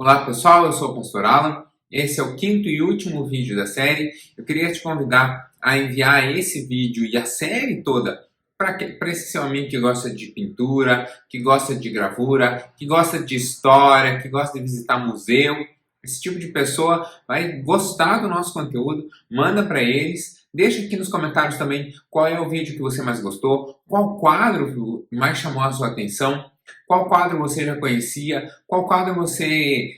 Olá pessoal, eu sou o Pastor Alan, esse é o quinto e último vídeo da série. Eu queria te convidar a enviar esse vídeo e a série toda para esse seu amigo que gosta de pintura, que gosta de gravura, que gosta de história, que gosta de visitar museu. Esse tipo de pessoa vai gostar do nosso conteúdo, manda para eles. Deixa aqui nos comentários também qual é o vídeo que você mais gostou, qual quadro mais chamou a sua atenção. Qual quadro você já conhecia? Qual quadro você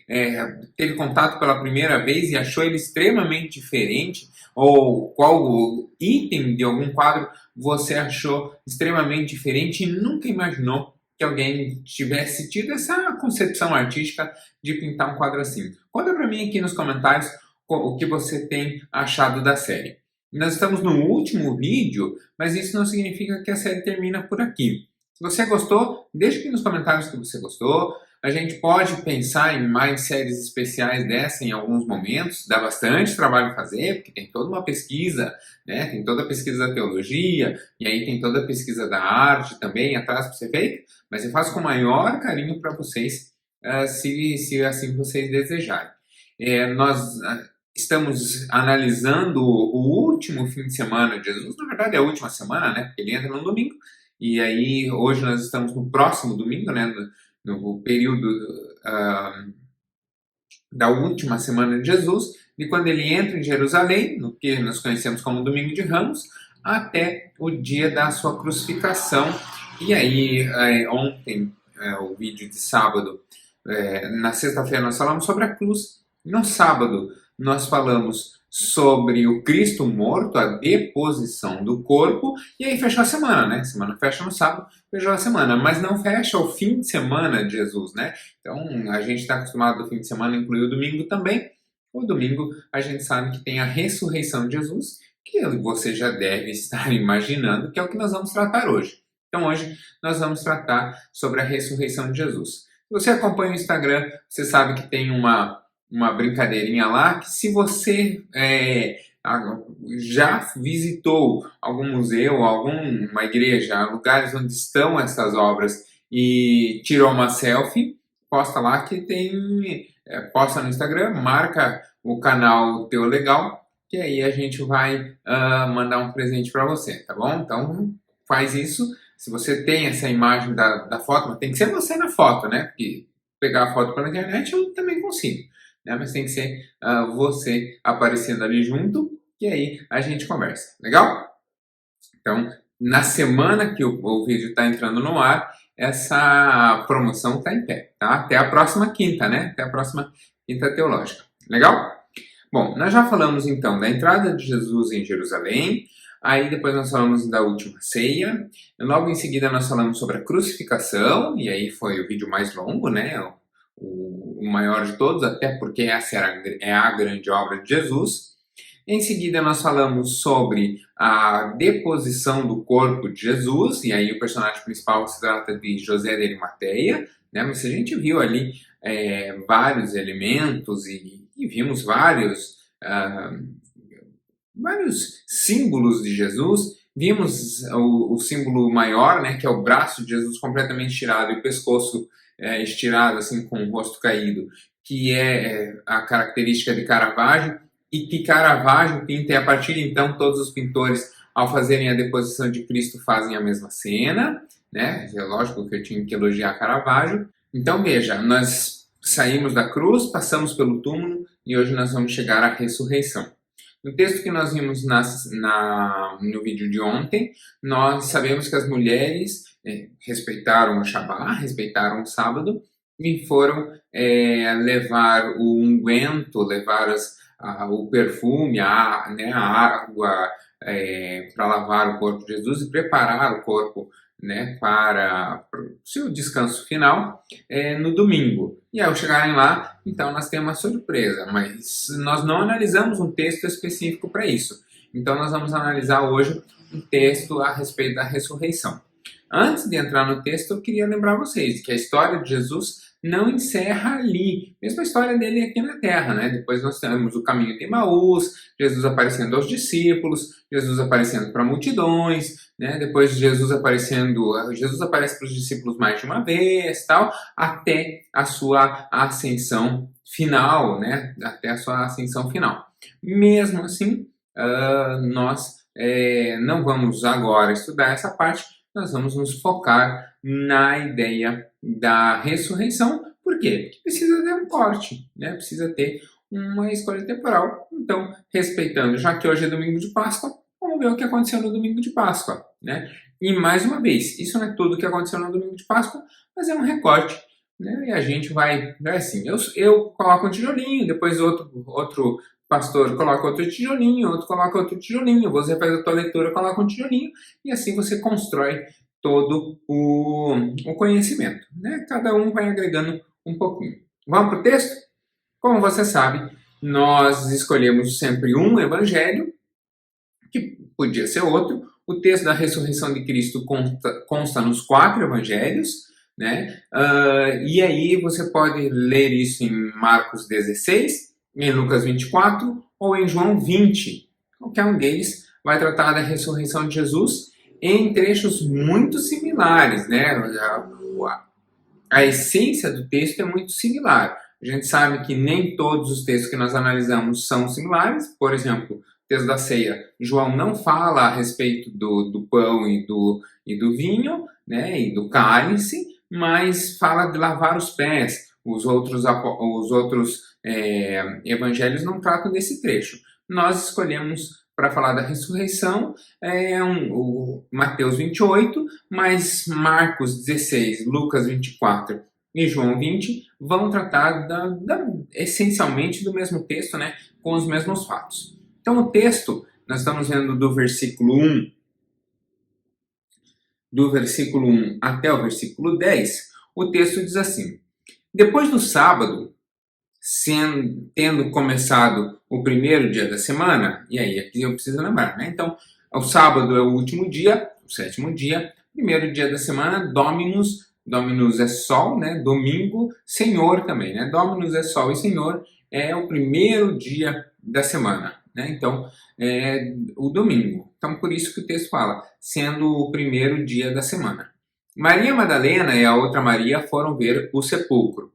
teve contato pela primeira vez e achou ele extremamente diferente? Ou qual item de algum quadro você achou extremamente diferente e nunca imaginou que alguém tivesse tido essa concepção artística de pintar um quadro assim? Conta para mim aqui nos comentários o que você tem achado da série. Nós estamos no último vídeo, mas isso não significa que a série termina por aqui. Se você gostou, deixa aqui nos comentários que você gostou. A gente pode pensar em mais séries especiais dessa em alguns momentos. Dá bastante trabalho fazer, porque tem toda uma pesquisa, né? Tem toda a pesquisa da teologia, e aí tem toda a pesquisa da arte também atrás para ser feita. Mas eu faço com o maior carinho para vocês, se assim vocês desejarem. Nós estamos analisando o último fim de semana de Jesus. Na verdade é a última semana, né? Porque ele entra no domingo. E aí, hoje nós estamos no próximo domingo, né, no período da última semana de Jesus, de quando ele entra em Jerusalém, no que nós conhecemos como Domingo de Ramos, até o dia da sua crucificação. E aí, ontem, o vídeo de sábado, na sexta-feira nós falamos sobre a cruz, no sábado nós falamos sobre o Cristo morto, a deposição do corpo, e aí fechou a semana, né? A semana fecha no sábado, fechou a semana, mas não fecha o fim de semana de Jesus, né? Então, a gente está acostumado do fim de semana incluir o domingo também. O domingo, a gente sabe que tem a ressurreição de Jesus, que você já deve estar imaginando, que é o que nós vamos tratar hoje. Então, hoje, nós vamos tratar sobre a ressurreição de Jesus. Se você acompanha o Instagram, você sabe que tem uma brincadeirinha lá, que se você já visitou algum museu, alguma igreja, lugares onde estão essas obras e tirou uma selfie, posta lá que tem, posta no Instagram, marca o canal Teu Legal, que aí a gente vai mandar um presente para você, tá bom? Então faz isso. Se você tem essa imagem da foto, mas tem que ser você na foto, né? Porque pegar a foto pela internet eu também consigo. Né? Mas tem que ser você aparecendo ali junto, e aí a gente conversa. Legal? Então, na semana que o vídeo está entrando no ar, essa promoção está em pé, tá? Até a próxima quinta, né? Até a próxima quinta teológica. Legal? Bom, nós já falamos então da entrada de Jesus em Jerusalém, aí depois nós falamos da última ceia, logo em seguida nós falamos sobre a crucificação, e aí foi o vídeo mais longo, né? O maior de todos, até porque essa é a grande obra de Jesus. Em seguida, nós falamos sobre a deposição do corpo de Jesus, e aí o personagem principal se trata de José de Arimateia, né? Mas a gente viu ali vários elementos e vimos vários símbolos de Jesus. Vimos o símbolo maior, né, que é o braço de Jesus completamente estirado e o pescoço estirado, assim, com o rosto caído, que é a característica de Caravaggio, e que Caravaggio pinta, e a partir de então todos os pintores, ao fazerem a deposição de Cristo, fazem a mesma cena, né? É lógico que eu tinha que elogiar Caravaggio. Então veja, nós saímos da cruz, passamos pelo túmulo, e hoje nós vamos chegar à ressurreição. No texto que nós vimos no vídeo de ontem, nós sabemos que as mulheres respeitaram o Shabá, respeitaram o sábado, e foram levar o unguento, levar o perfume, a água para lavar o corpo de Jesus e preparar o corpo, né, para o seu descanso final no domingo. E ao chegarem lá, então nós temos uma surpresa, mas nós não analisamos um texto específico para isso. Então nós vamos analisar hoje um texto a respeito da ressurreição. Antes de entrar no texto, eu queria lembrar vocês que a história de Jesus não encerra ali. Mesma história dele aqui na Terra, né? Depois nós temos o caminho de Emaús, Jesus aparecendo aos discípulos, Jesus aparecendo para multidões, né? Depois Jesus aparece para os discípulos mais de uma vez, tal, até a sua ascensão final, né? Até a sua ascensão final. Mesmo assim, nós não vamos agora estudar essa parte, nós vamos nos focar na ideia da ressurreição. Por quê? Porque precisa ter um corte, né? Precisa ter uma escolha temporal. Então, respeitando, já que hoje é domingo de Páscoa, vamos ver o que aconteceu no domingo de Páscoa, né? E mais uma vez, isso não é tudo o que aconteceu no domingo de Páscoa, mas é um recorte, né? E a gente vai, assim, eu coloco um tijolinho, depois outro pastor coloca outro tijolinho, outro coloca outro tijolinho, você faz a tua leitura, coloca um tijolinho, e assim você constrói todo o conhecimento, né? Cada um vai agregando um pouquinho. Vamos para o texto? Como você sabe, nós escolhemos sempre um evangelho, que podia ser outro. O texto da ressurreição de Cristo consta nos 4 evangelhos, né? E aí você pode ler isso em Marcos 16, em Lucas 24 ou em João 20. Qualquer um deles vai tratar da ressurreição de Jesus em trechos muito similares, né? A essência do texto é muito similar. A gente sabe que nem todos os textos que nós analisamos são similares. Por exemplo, o texto da ceia, João não fala a respeito do pão e do vinho, né? E do cálice, mas fala de lavar os pés. Os outros evangelhos não tratam desse trecho. Nós escolhemos para falar da ressurreição o Mateus 28, mas Marcos 16, Lucas 24 e João 20 vão tratar essencialmente do mesmo texto, né, com os mesmos fatos. Então o texto, nós estamos vendo do versículo 1 até o versículo 10, o texto diz assim: depois do sábado, tendo começado o primeiro dia da semana, e aí aqui eu preciso lembrar, né? Então, o sábado é o último dia, o 7º dia, primeiro dia da semana, Dominus é sol, né? Domingo, Senhor também, né? Dominus é sol e Senhor é o primeiro dia da semana, né? Então, é o domingo. Então, por isso que o texto fala, sendo o primeiro dia da semana. Maria Madalena e a outra Maria foram ver o sepulcro.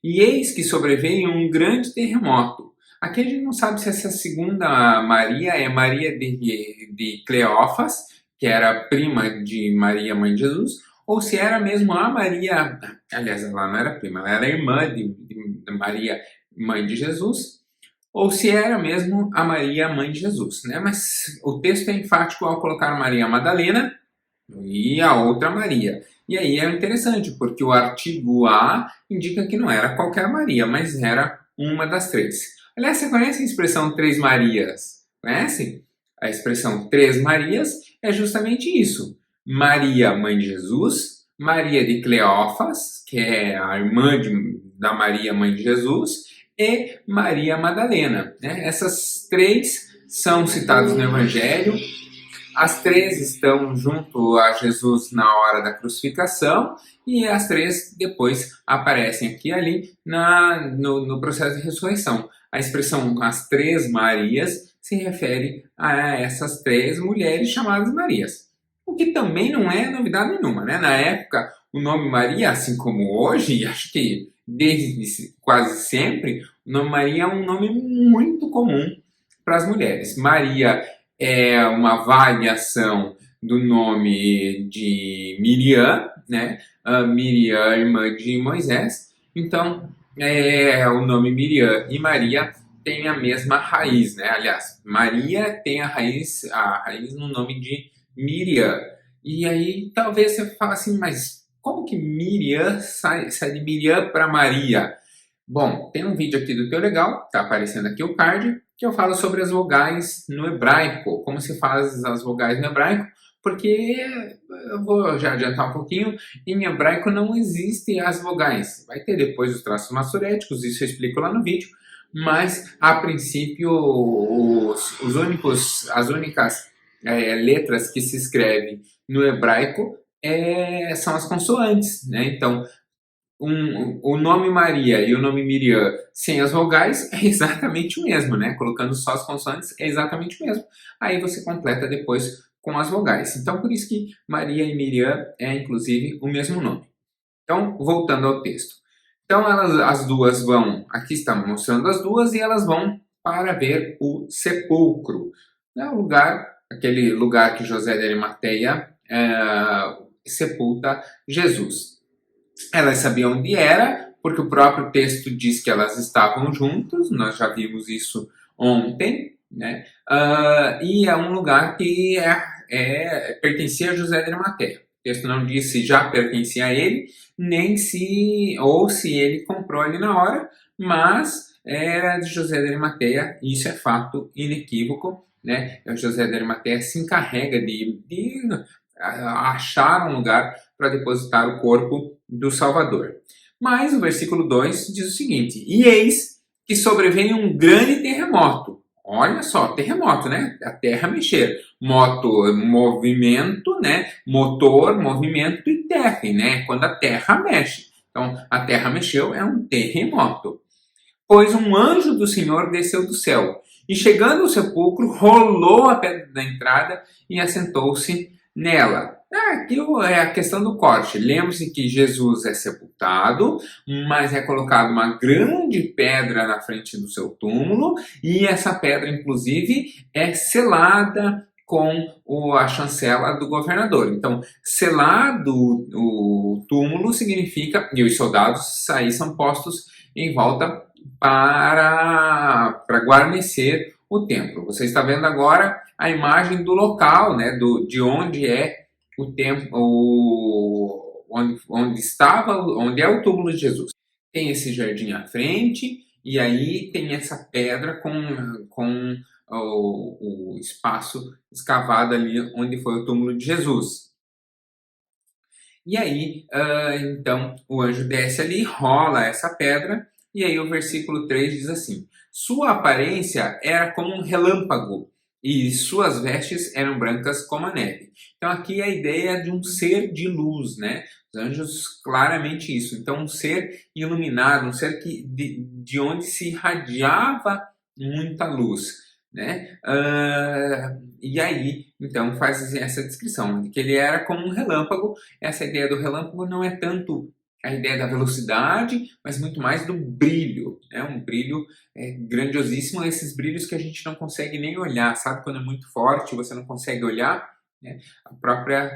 E eis que sobreveio um grande terremoto. Aqui a gente não sabe se essa segunda Maria é Maria de Cleófas, que era prima de Maria, mãe de Jesus, ou se era mesmo a Maria, aliás, ela não era prima, ela era irmã de Maria, mãe de Jesus, ou se era mesmo a Maria, mãe de Jesus, né? Mas o texto é enfático ao colocar Maria Madalena e a outra Maria. E aí é interessante, porque o artigo A indica que não era qualquer Maria, mas era uma das 3. Aliás, você conhece a expressão 3 Marias? Conhece? A expressão 3 Marias é justamente isso. Maria, mãe de Jesus, Maria de Cleófas, que é a irmã da Maria, mãe de Jesus, e Maria Madalena, né? Essas 3 são citadas no Evangelho. As 3 estão junto a Jesus na hora da crucificação e as 3 depois aparecem aqui e ali no processo de ressurreição. A expressão as 3 Marias se refere a essas 3 mulheres chamadas Marias. O que também não é novidade nenhuma, né? Na época, o nome Maria, assim como hoje, e acho que desde quase sempre, o nome Maria é um nome muito comum para as mulheres. Maria é uma variação do nome de Miriam, né? Miriam, irmã de Moisés. Então, o nome Miriam e Maria tem a mesma raiz, né? Aliás, Maria tem a raiz no nome de Miriam. E aí, talvez você fale assim, mas como que Miriam sai de Miriam para Maria? Bom, tem um vídeo aqui do Teu Legal, tá aparecendo aqui o card, que eu falo sobre as vogais no hebraico, como se faz as vogais no hebraico, porque eu vou já adiantar um pouquinho, em hebraico não existem as vogais. Vai ter depois os traços maçoréticos, isso eu explico lá no vídeo, mas a princípio as únicas letras que se escrevem no hebraico são as consoantes, né? Então, o nome Maria e o nome Miriam sem as vogais é exatamente o mesmo, né? Colocando só as consoantes é exatamente o mesmo. Aí você completa depois com as vogais. Então, por isso que Maria e Miriam é, inclusive, o mesmo nome. Então, voltando ao texto. Então, as duas vão, aqui está mostrando as duas, e elas vão para ver o sepulcro. É o lugar, aquele lugar que José de Arimateia sepulta Jesus. Elas sabiam onde era, porque o próprio texto diz que elas estavam juntas, nós já vimos isso ontem, né? E é um lugar que pertencia a José de Arimateia. O texto não diz se já pertencia a ele, nem se ele comprou ali na hora, mas era de José de Arimateia, e isso é fato inequívoco, né? José de Arimateia se encarrega de achar um lugar para depositar o corpo do Salvador. Mas o versículo 2 diz o seguinte: e eis que sobreveio um grande terremoto. Olha só, terremoto, né? A terra mexer. Movimento, né? Motor, movimento e terra, né? Quando a terra mexe. Então, a terra mexeu, é um terremoto. Pois um anjo do Senhor desceu do céu, e chegando ao sepulcro, rolou a pedra da entrada e assentou-se nela. Aqui é a questão do corte. Lembre-se que Jesus é sepultado, mas é colocada uma grande pedra na frente do seu túmulo, e essa pedra, inclusive, é selada com a chancela do governador. Então, selado o túmulo significa, e os soldados aí são postos em volta para guarnecer o templo. Você está vendo agora a imagem do local, né, de onde é o templo, onde é o túmulo de Jesus. Tem esse jardim à frente, e aí tem essa pedra com o espaço escavado ali onde foi o túmulo de Jesus. E aí, então, o anjo desce ali, rola essa pedra, e aí o versículo 3 diz assim: sua aparência era como um relâmpago, e suas vestes eram brancas como a neve. Então aqui é a ideia de um ser de luz, né? Os anjos, claramente isso. Então um ser iluminado, um ser de onde se irradiava muita luz, né? E aí, então, faz essa descrição, de que ele era como um relâmpago. Essa ideia do relâmpago não é tanto a ideia da velocidade, mas muito mais do brilho, né? Um brilho grandiosíssimo, esses brilhos que a gente não consegue nem olhar, sabe? Quando é muito forte, você não consegue olhar, né? A própria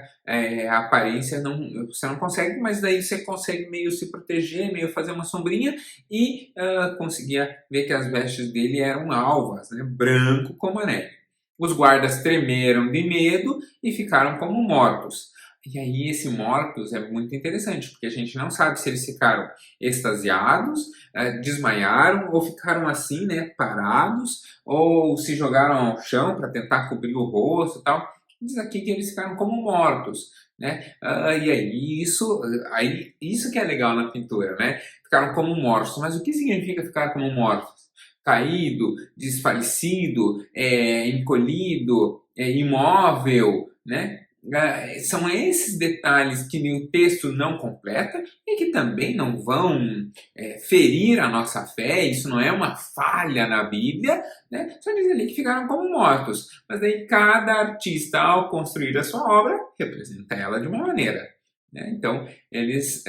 aparência você não consegue, mas daí você consegue meio se proteger, meio fazer uma sombrinha, e conseguia ver que as vestes dele eram alvas, né? Branco como a neve. Os guardas tremeram de medo e ficaram como mortos. E aí, esse mortos é muito interessante, porque a gente não sabe se eles ficaram extasiados, desmaiaram, ou ficaram assim, né, parados, ou se jogaram ao chão para tentar cobrir o rosto e tal. Diz aqui que eles ficaram como mortos, né? E aí isso que é legal na pintura, né? Ficaram como mortos. Mas o que significa ficar como mortos? Caído, desfalecido, encolhido, imóvel, né? São esses detalhes que o texto não completa e que também não vão ferir a nossa fé. Isso não é uma falha na Bíblia, né? Só diz ali que ficaram como mortos. Mas aí cada artista, ao construir a sua obra, representa ela de uma maneira, né? Então, eles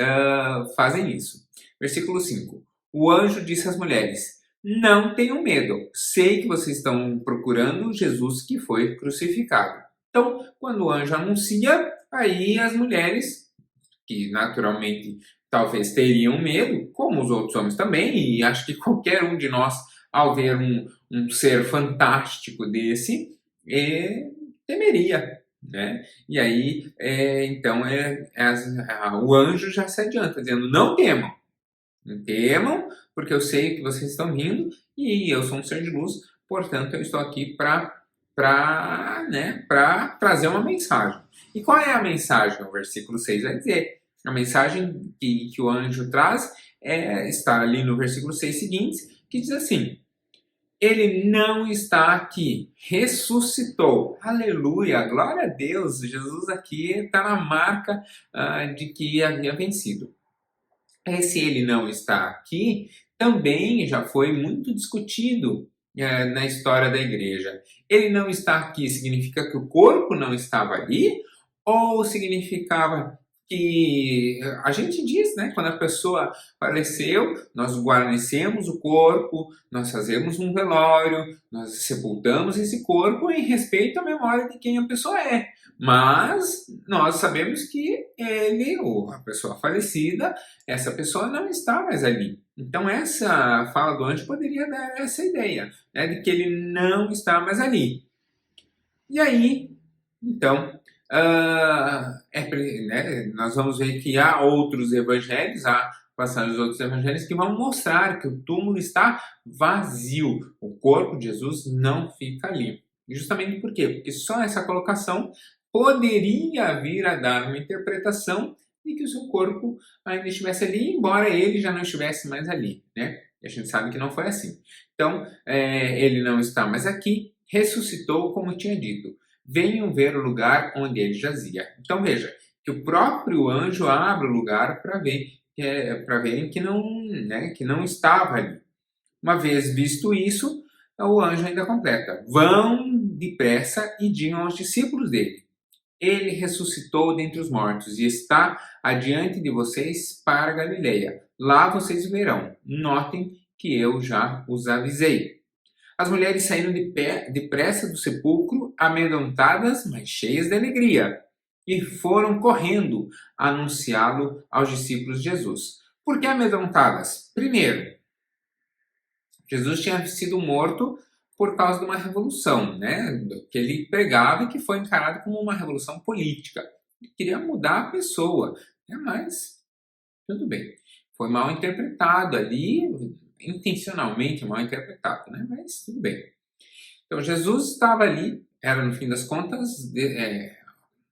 fazem isso. Versículo 5. O anjo disse às mulheres: não tenham medo, sei que vocês estão procurando Jesus que foi crucificado. Então, quando o anjo anuncia, aí as mulheres, que naturalmente talvez teriam medo, como os outros homens também, e acho que qualquer um de nós, ao ver um ser fantástico desse, temeria, né? E aí, então, o anjo já se adianta, dizendo: não temam. Não temam, porque eu sei que vocês estão vindo e eu sou um ser de luz, portanto eu estou aqui para trazer uma mensagem. E qual é a mensagem? O versículo 6 vai dizer. A mensagem que o anjo traz está ali no versículo 6 seguinte, que diz assim: Ele não está aqui, ressuscitou. Aleluia, glória a Deus. Jesus aqui está na marca de que havia vencido. Esse ele não está aqui também já foi muito discutido na história da igreja. Ele não está aqui significa que o corpo não estava ali? Ou significava que a gente diz, né, quando a pessoa faleceu, nós guarnecemos o corpo, nós fazemos um velório, nós sepultamos esse corpo em respeito à memória de quem a pessoa é. Mas nós sabemos que ele, ou a pessoa falecida, essa pessoa não está mais ali. Então essa fala do anjo poderia dar essa ideia, né, de que ele não está mais ali. E aí, então, né, nós vamos ver que há outros evangelhos, há passagens dos outros evangelhos que vão mostrar que o túmulo está vazio, o corpo de Jesus não fica ali. E justamente por quê? Porque só essa colocação poderia vir a dar uma interpretação de que o seu corpo ainda estivesse ali, embora ele já não estivesse mais ali, né? E a gente sabe que não foi assim. Então, ele não está mais aqui, ressuscitou como tinha dito. Venham ver o lugar onde ele jazia. Então veja, que o próprio anjo abre o lugar para verem que não, né, que não estava ali. Uma vez visto isso, o anjo ainda completa: vão depressa e digam aos discípulos dele: ele ressuscitou dentre os mortos e está adiante de vocês para Galileia. Lá vocês o verão. Notem que eu já os avisei. As mulheres saíram depressa do sepulcro, amedrontadas, mas cheias de alegria, e foram correndo anunciá-lo aos discípulos de Jesus. Por que amedrontadas? Primeiro, Jesus tinha sido morto por causa de uma revolução, né, que ele pregava e que foi encarado como uma revolução política. Ele queria mudar a pessoa, né, mas tudo bem. Foi mal interpretado ali, intencionalmente mal interpretado, né? Mas tudo bem. Então Jesus estava ali, era no fim das contas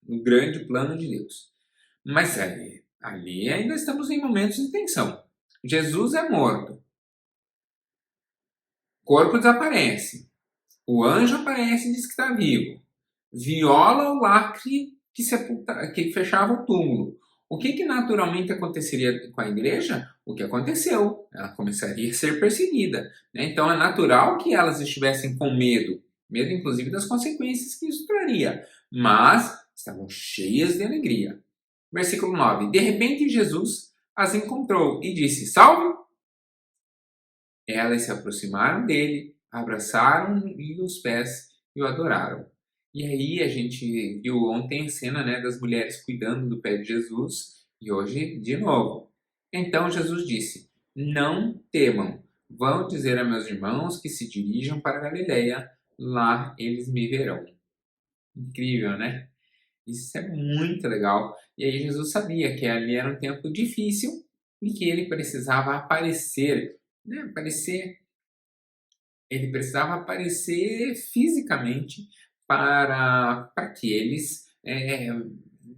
no grande plano de Deus. Mas ali ainda estamos em momentos de tensão. Jesus é morto, o corpo desaparece, o anjo aparece e diz que está vivo, viola o lacre que fechava o túmulo. O que naturalmente aconteceria com a igreja? O que aconteceu? Ela começaria a ser perseguida, né? Então é natural que elas estivessem com medo inclusive das consequências que isso traria, mas estavam cheias de alegria. Versículo 9: de repente Jesus as encontrou e disse: salve! Elas se aproximaram dele, abraçaram-lhe os pés e o adoraram. E aí a gente viu ontem a cena, né, das mulheres cuidando do pé de Jesus, e hoje de novo. Então Jesus disse: não temam, vão dizer a meus irmãos que se dirijam para Galileia, lá eles me verão. Incrível, né? Isso é muito legal. E aí Jesus sabia que ali era um tempo difícil e que ele precisava aparecer, né? Ele precisava aparecer fisicamente para que eles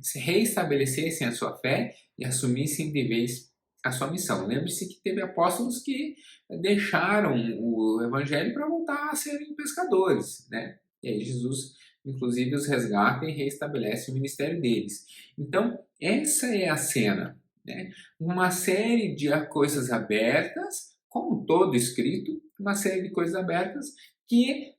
se reestabelecessem a sua fé e assumissem de vez a sua missão. Lembre-se que teve apóstolos que deixaram o evangelho para voltar a serem pescadores, né? E aí Jesus, inclusive, os resgata e reestabelece o ministério deles. Então, essa é a cena, né? Uma série de coisas abertas, como todo escrito, uma série de coisas abertas que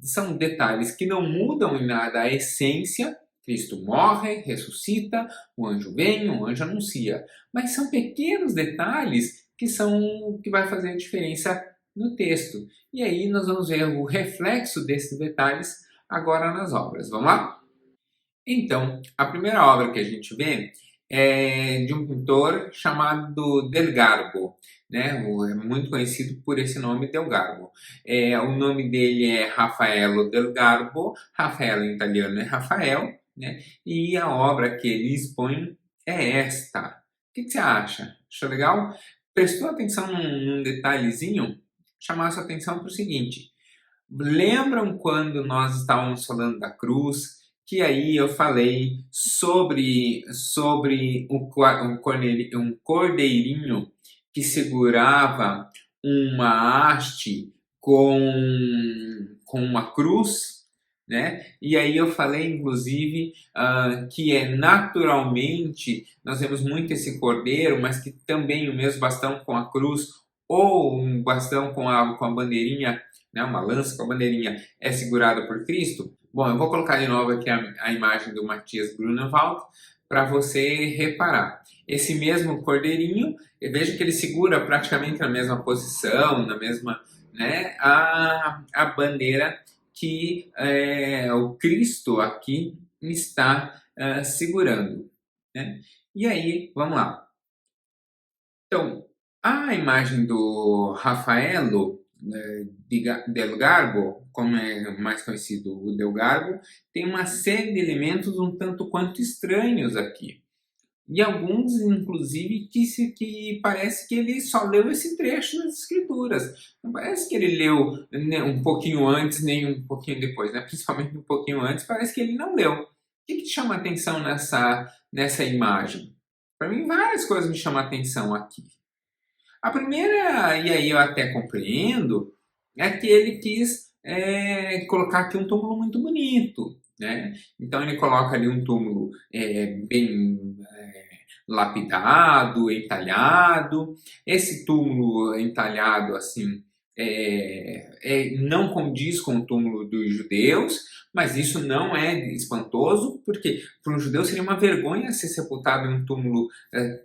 são detalhes que não mudam em nada a essência. Cristo morre, ressuscita, o anjo vem, o anjo anuncia. Mas são pequenos detalhes que vai fazer a diferença no texto. E aí nós vamos ver o reflexo desses detalhes agora nas obras. Vamos lá? Então, a primeira obra que a gente vê é de um pintor chamado Del Garbo, né? É muito conhecido por esse nome, Del Garbo. O nome dele é Raffaello Del Garbo, Rafael em italiano é Rafael, né? E a obra que ele expõe é esta. O que você acha? Achou legal? Prestou atenção num detalhezinho? Chamar sua atenção para o seguinte: lembram quando nós estávamos falando da cruz? Que aí eu falei sobre um cordeirinho que segurava uma haste com uma cruz, né? E aí eu falei, inclusive, que naturalmente nós vemos muito esse cordeiro, mas que também o mesmo bastão com a cruz, ou um bastão com a bandeirinha, né? Uma lança com a bandeirinha, é segurada por Cristo. Bom, eu vou colocar de novo aqui a imagem do Matthias Grunewald para você reparar. Esse mesmo cordeirinho, veja que ele segura praticamente na mesma posição, na mesma, né, a bandeira que o Cristo aqui está segurando, né? E aí, vamos lá. Então, a imagem do Raffaello del Garbo, como é mais conhecido o Del Garbo, tem uma série de elementos um tanto quanto estranhos aqui. E alguns, inclusive, que parece que ele só leu esse trecho das escrituras. Não parece que ele leu um pouquinho antes, nem um pouquinho depois, né? Principalmente um pouquinho antes, parece que ele não leu. O que te chama a atenção nessa imagem? Para mim, várias coisas me chamam a atenção aqui. A primeira, e aí eu até compreendo, é que ele quis colocar aqui um túmulo muito bonito, né? Então ele coloca ali um túmulo bem lapidado, entalhado. Esse túmulo entalhado assim não condiz com o túmulo dos judeus, mas isso não é espantoso, porque para um judeu seria uma vergonha ser sepultado em um túmulo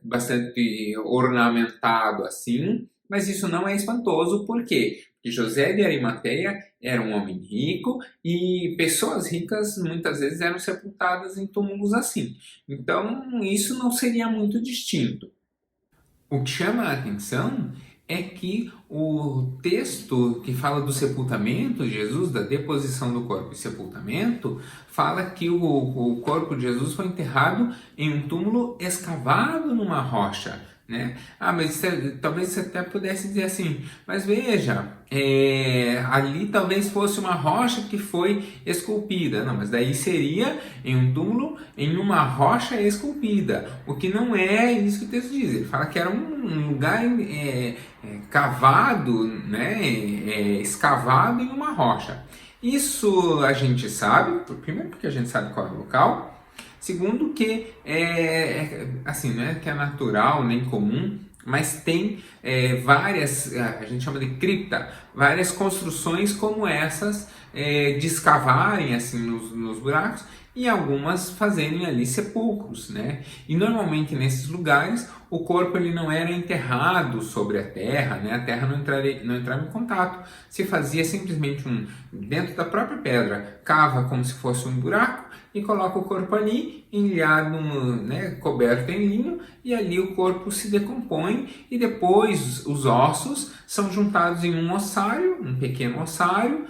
bastante ornamentado assim, mas isso não é espantoso, por quê? Porque José de Arimateia era um homem rico e pessoas ricas muitas vezes eram sepultadas em túmulos assim. Então isso não seria muito distinto. O que chama a atenção é que o texto que fala do sepultamento de Jesus, da deposição do corpo e sepultamento, fala que o corpo de Jesus foi enterrado em um túmulo escavado numa rocha, né? Mas talvez você até pudesse dizer assim, mas veja, ali talvez fosse uma rocha que foi esculpida. Não, mas daí seria em um túmulo em uma rocha esculpida, o que não é isso que o texto diz. Ele fala que era um lugar cavado, né, escavado em uma rocha. Isso a gente sabe, primeiro porque a gente sabe qual é o local, segundo que assim, não é que é natural nem comum, mas tem várias, a gente chama de cripta, várias construções como essas de escavarem assim nos buracos e algumas fazerem ali sepulcros, né? E normalmente nesses lugares o corpo ele não era enterrado sobre a terra, né? A terra não entrava em contato. Se fazia simplesmente dentro da própria pedra, cava como se fosse um buraco e coloca o corpo ali, enlhado, né, coberto em linho, e ali o corpo se decompõe e depois os ossos são juntados em um ossário, um pequeno ossário,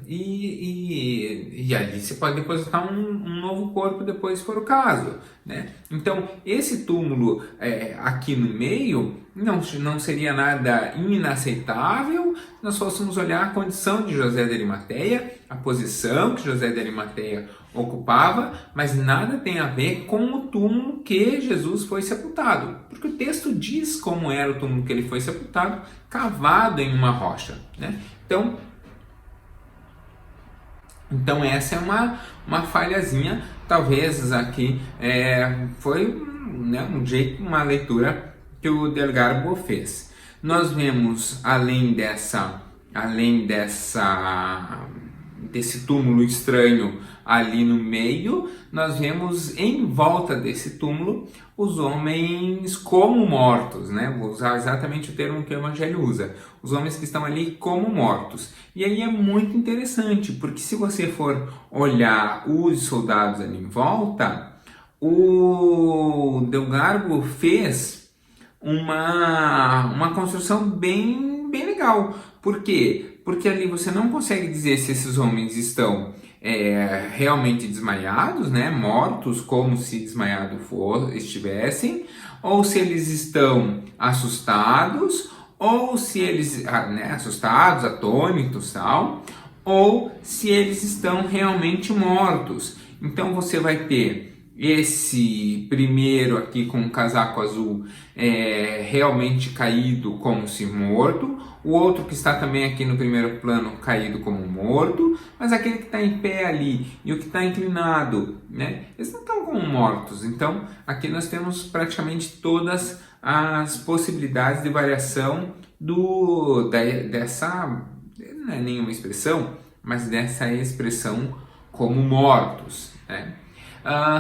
e ali você pode depositar um novo corpo depois, se for o caso, né? Então, esse túmulo aqui no meio não seria nada inaceitável se nós fôssemos olhar a condição de José de Arimateia, a posição que José de Arimateia ocupava, mas nada tem a ver com o túmulo que Jesus foi sepultado, porque o texto diz como era o túmulo que ele foi sepultado, cavado em uma rocha, né? Então essa é uma falhazinha, talvez aqui foi um jeito, uma leitura que o Del Garbo fez. Nós vemos desse túmulo estranho ali no meio, nós vemos em volta desse túmulo os homens como mortos, né? Vou usar exatamente o termo que o Evangelho usa, os homens que estão ali como mortos. E aí é muito interessante, porque se você for olhar os soldados ali em volta, o Del Garbo fez uma construção bem legal. Por quê? Porque ali você não consegue dizer se esses homens estão realmente desmaiados, né, mortos, como se desmaiados estivessem, ou se eles estão assustados, ou se eles, assustados, atônitos, tal, ou se eles estão realmente mortos. Então você vai ter esse primeiro aqui com o casaco azul realmente caído como se morto, o outro que está também aqui no primeiro plano caído como morto, mas aquele que está em pé ali e o que está inclinado, né? Eles não estão como mortos. Então aqui nós temos praticamente todas as possibilidades de variação dessa, não é nenhuma expressão, mas dessa expressão como mortos, né?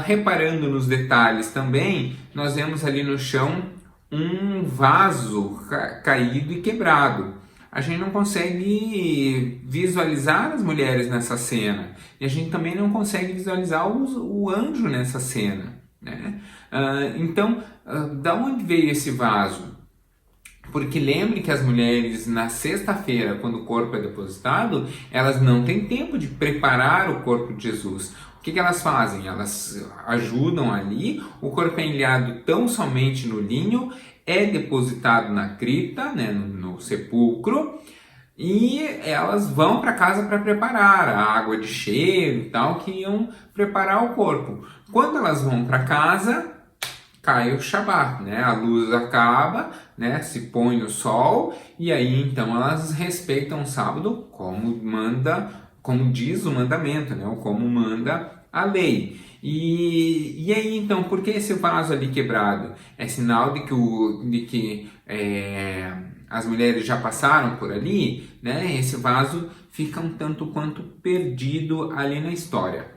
Reparando nos detalhes também, nós vemos ali no chão um vaso caído e quebrado. A gente não consegue visualizar as mulheres nessa cena e a gente também não consegue visualizar o anjo nessa cena, né? Então, da onde veio esse vaso? Porque lembre que as mulheres na sexta-feira, quando o corpo é depositado, elas não têm tempo de preparar o corpo de Jesus. O que elas fazem? Elas ajudam ali, o corpo é enilhado tão somente no linho, é depositado na cripta, né, no sepulcro, e elas vão para casa para preparar a água de cheiro e tal, que iam preparar o corpo. Quando elas vão para casa, cai o Shabat, né? A luz acaba, né? Se põe o sol e aí então elas respeitam o sábado como manda, como diz o mandamento, né? Ou como manda a lei. E aí então, por que esse vaso ali quebrado? É sinal de que as mulheres já passaram por ali, né? Esse vaso fica um tanto quanto perdido ali na história.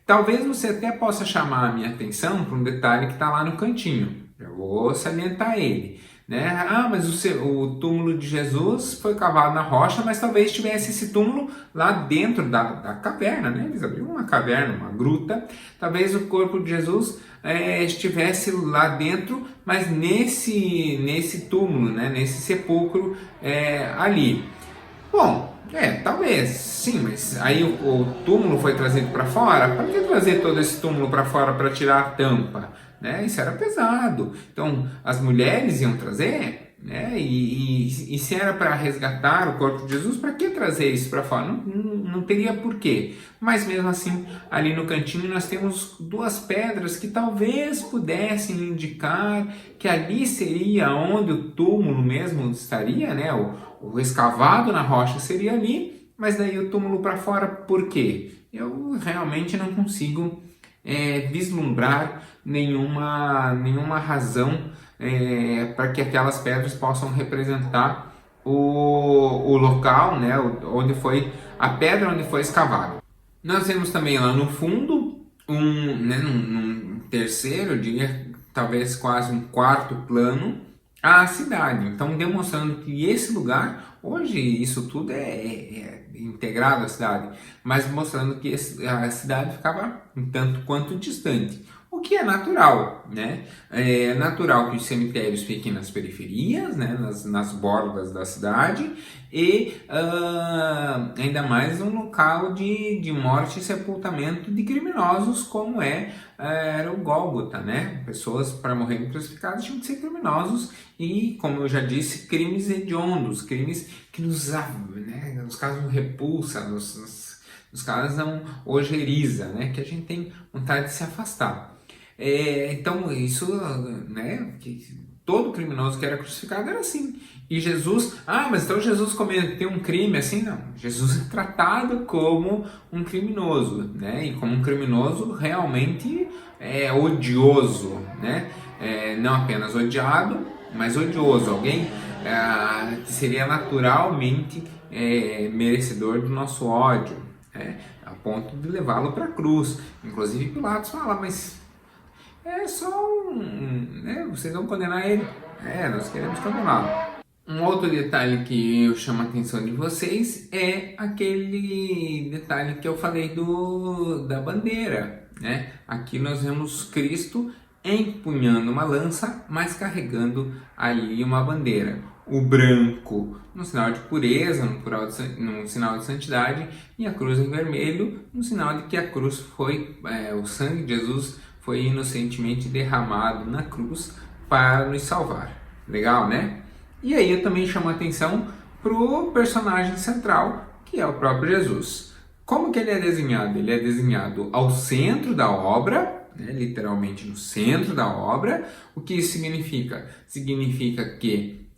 Talvez você até possa chamar a minha atenção para um detalhe que está lá no cantinho. Eu vou salientar ele, né? Mas o túmulo de Jesus foi cavado na rocha, mas talvez tivesse esse túmulo lá dentro da caverna, né? Eles abriram uma caverna, uma gruta. Talvez o corpo de Jesus estivesse lá dentro, mas nesse túmulo, né? Nesse sepulcro ali. Bom, talvez, sim, mas aí o túmulo foi trazido para fora. Para que trazer todo esse túmulo para fora para tirar a tampa? Né? Isso era pesado. Então, as mulheres iam trazer, né? E se era para resgatar o corpo de Jesus, para que trazer isso para fora? Não teria porquê. Mas mesmo assim, ali no cantinho nós temos duas pedras que talvez pudessem indicar que ali seria onde o túmulo mesmo estaria, né? O escavado na rocha seria ali, mas daí o túmulo para fora, por quê? Eu realmente não consigo vislumbrar nenhuma razão para que aquelas pedras possam representar o local, né, onde foi a pedra onde foi escavado. Nós vemos também lá no fundo num terceiro, eu diria talvez quase um quarto plano, a cidade. Então demonstrando que esse lugar, hoje isso tudo é integrado à cidade, mas mostrando que a cidade ficava um tanto quanto distante. O que é natural, né? É natural que os cemitérios fiquem nas periferias, né? nas bordas da cidade e ainda mais um local de morte e sepultamento de criminosos como era o Gólgota, né? Pessoas para morrerem crucificadas tinham que ser criminosos e, como eu já disse, crimes hediondos, crimes que nos causam repulsa, nos causam ojeriza, né? Que a gente tem vontade de se afastar. Então isso, né, que todo criminoso que era crucificado era assim. E Jesus, mas então Jesus cometeu um crime assim? Não, Jesus é tratado como um criminoso, né, e como um criminoso realmente odioso, né, não apenas odiado, mas odioso, alguém que seria naturalmente merecedor do nosso ódio, a ponto de levá-lo para a cruz. Inclusive Pilatos fala, mas é só né? Vocês vão condenar ele? Nós queremos condená-lo. Um outro detalhe que eu chamo a atenção de vocês é aquele detalhe que eu falei da bandeira, né? Aqui nós vemos Cristo empunhando uma lança, mas carregando ali uma bandeira. O branco no sinal de pureza, no sinal de santidade, e a cruz em vermelho no sinal de que a cruz foi, o sangue de Jesus foi inocentemente derramado na cruz para nos salvar. Legal, né? E aí eu também chamo a atenção para o personagem central, que é o próprio Jesus. Como que ele é desenhado? Ele é desenhado ao centro da obra, né? Literalmente no centro da obra. O que isso significa? Significa que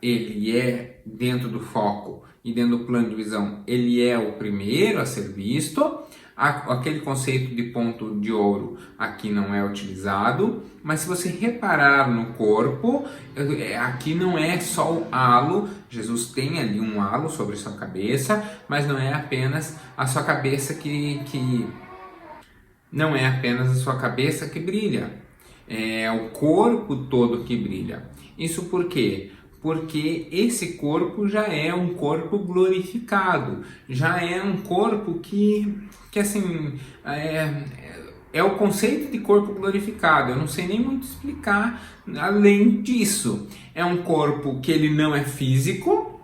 ele é dentro do foco e dentro do plano de visão, ele é o primeiro a ser visto. Aquele conceito de ponto de ouro aqui não é utilizado, mas se você reparar no corpo, aqui não é só o halo. Jesus tem ali um halo sobre sua cabeça, mas não é apenas a sua cabeça não é apenas a sua cabeça que brilha, é o corpo todo que brilha. Isso por quê? Porque esse corpo já é um corpo glorificado, já é um corpo que assim, é o conceito de corpo glorificado. Eu não sei nem muito explicar além disso. É um corpo que ele não é físico,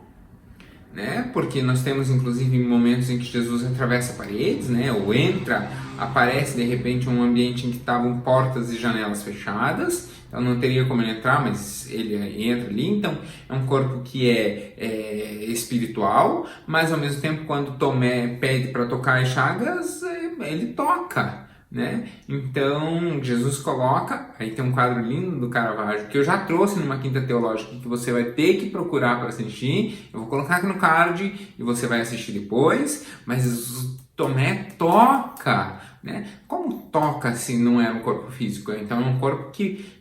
né? Porque nós temos inclusive momentos em que Jesus atravessa paredes, né? Ou entra, aparece de repente um ambiente em que estavam portas e janelas fechadas, então não teria como ele entrar, mas ele entra ali. Então é um corpo que é espiritual, mas ao mesmo tempo quando Tomé pede para tocar as chagas, ele toca, né? Então Jesus coloca, aí tem um quadro lindo do Caravaggio que eu já trouxe numa quinta teológica que você vai ter que procurar para assistir. Eu vou colocar aqui no card e você vai assistir depois. Mas Tomé toca, né? Como toca se não é um corpo físico? Então é um corpo que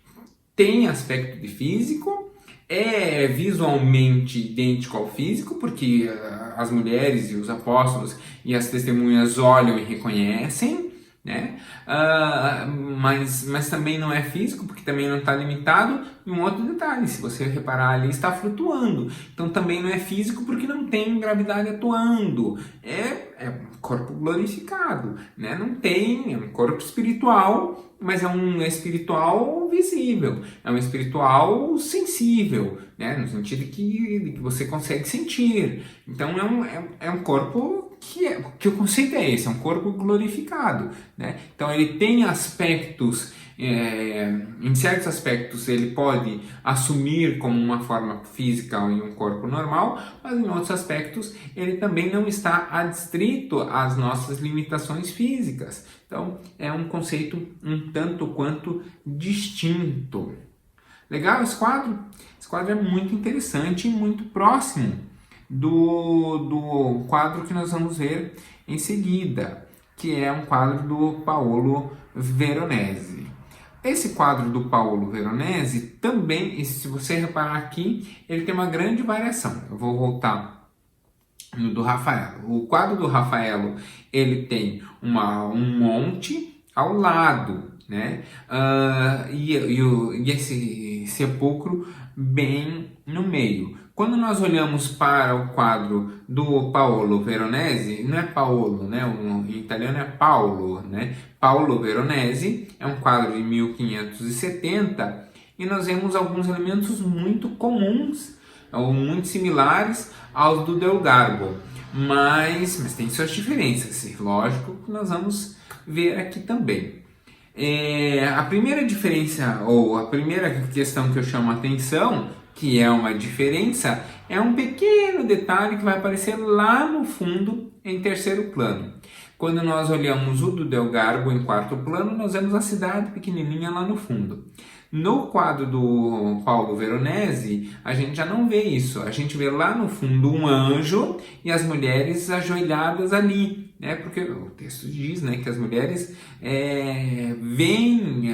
tem aspecto de físico, é visualmente idêntico ao físico, porque as mulheres e os apóstolos e as testemunhas olham e reconhecem, né? Mas também não é físico, porque também não está limitado. E um outro detalhe, se você reparar ali, está flutuando. Então também não é físico porque não tem gravidade atuando. É um corpo glorificado, né? Não tem, é um corpo espiritual, mas é um espiritual visível, é um espiritual sensível, né? No sentido que você consegue sentir. Então é um corpo que o conceito é esse, é um corpo glorificado, né? Então ele tem aspectos, em certos aspectos ele pode assumir como uma forma física em um corpo normal, mas em outros aspectos ele também não está adstrito às nossas limitações físicas. Então é um conceito um tanto quanto distinto. Legal esse quadro? Esse quadro é muito interessante e muito próximo do quadro que nós vamos ver em seguida, que é um quadro do Paolo Veronese. Esse quadro do Paolo Veronese também, se você reparar aqui, ele tem uma grande variação. Eu vou voltar no do Rafael. O quadro do Rafael, ele tem um monte ao lado, né? E esse sepulcro bem no meio. Quando nós olhamos para o quadro do Paolo Veronese, não é Paolo, né? Em italiano é Paolo, né? Paolo Veronese é um quadro de 1570 e nós vemos alguns elementos muito comuns ou muito similares aos do Del Garbo, mas tem suas diferenças, lógico que nós vamos ver aqui também. A primeira diferença, ou a primeira questão que eu chamo a atenção, que é uma diferença, é um pequeno detalhe que vai aparecer lá no fundo em terceiro plano. Quando nós olhamos o do Del Garbo em quarto plano, nós vemos a cidade pequenininha lá no fundo. No quadro do Paolo Veronese, a gente já não vê isso. A gente vê lá no fundo um anjo e as mulheres ajoelhadas ali, né? Porque o texto diz, né, que as mulheres veem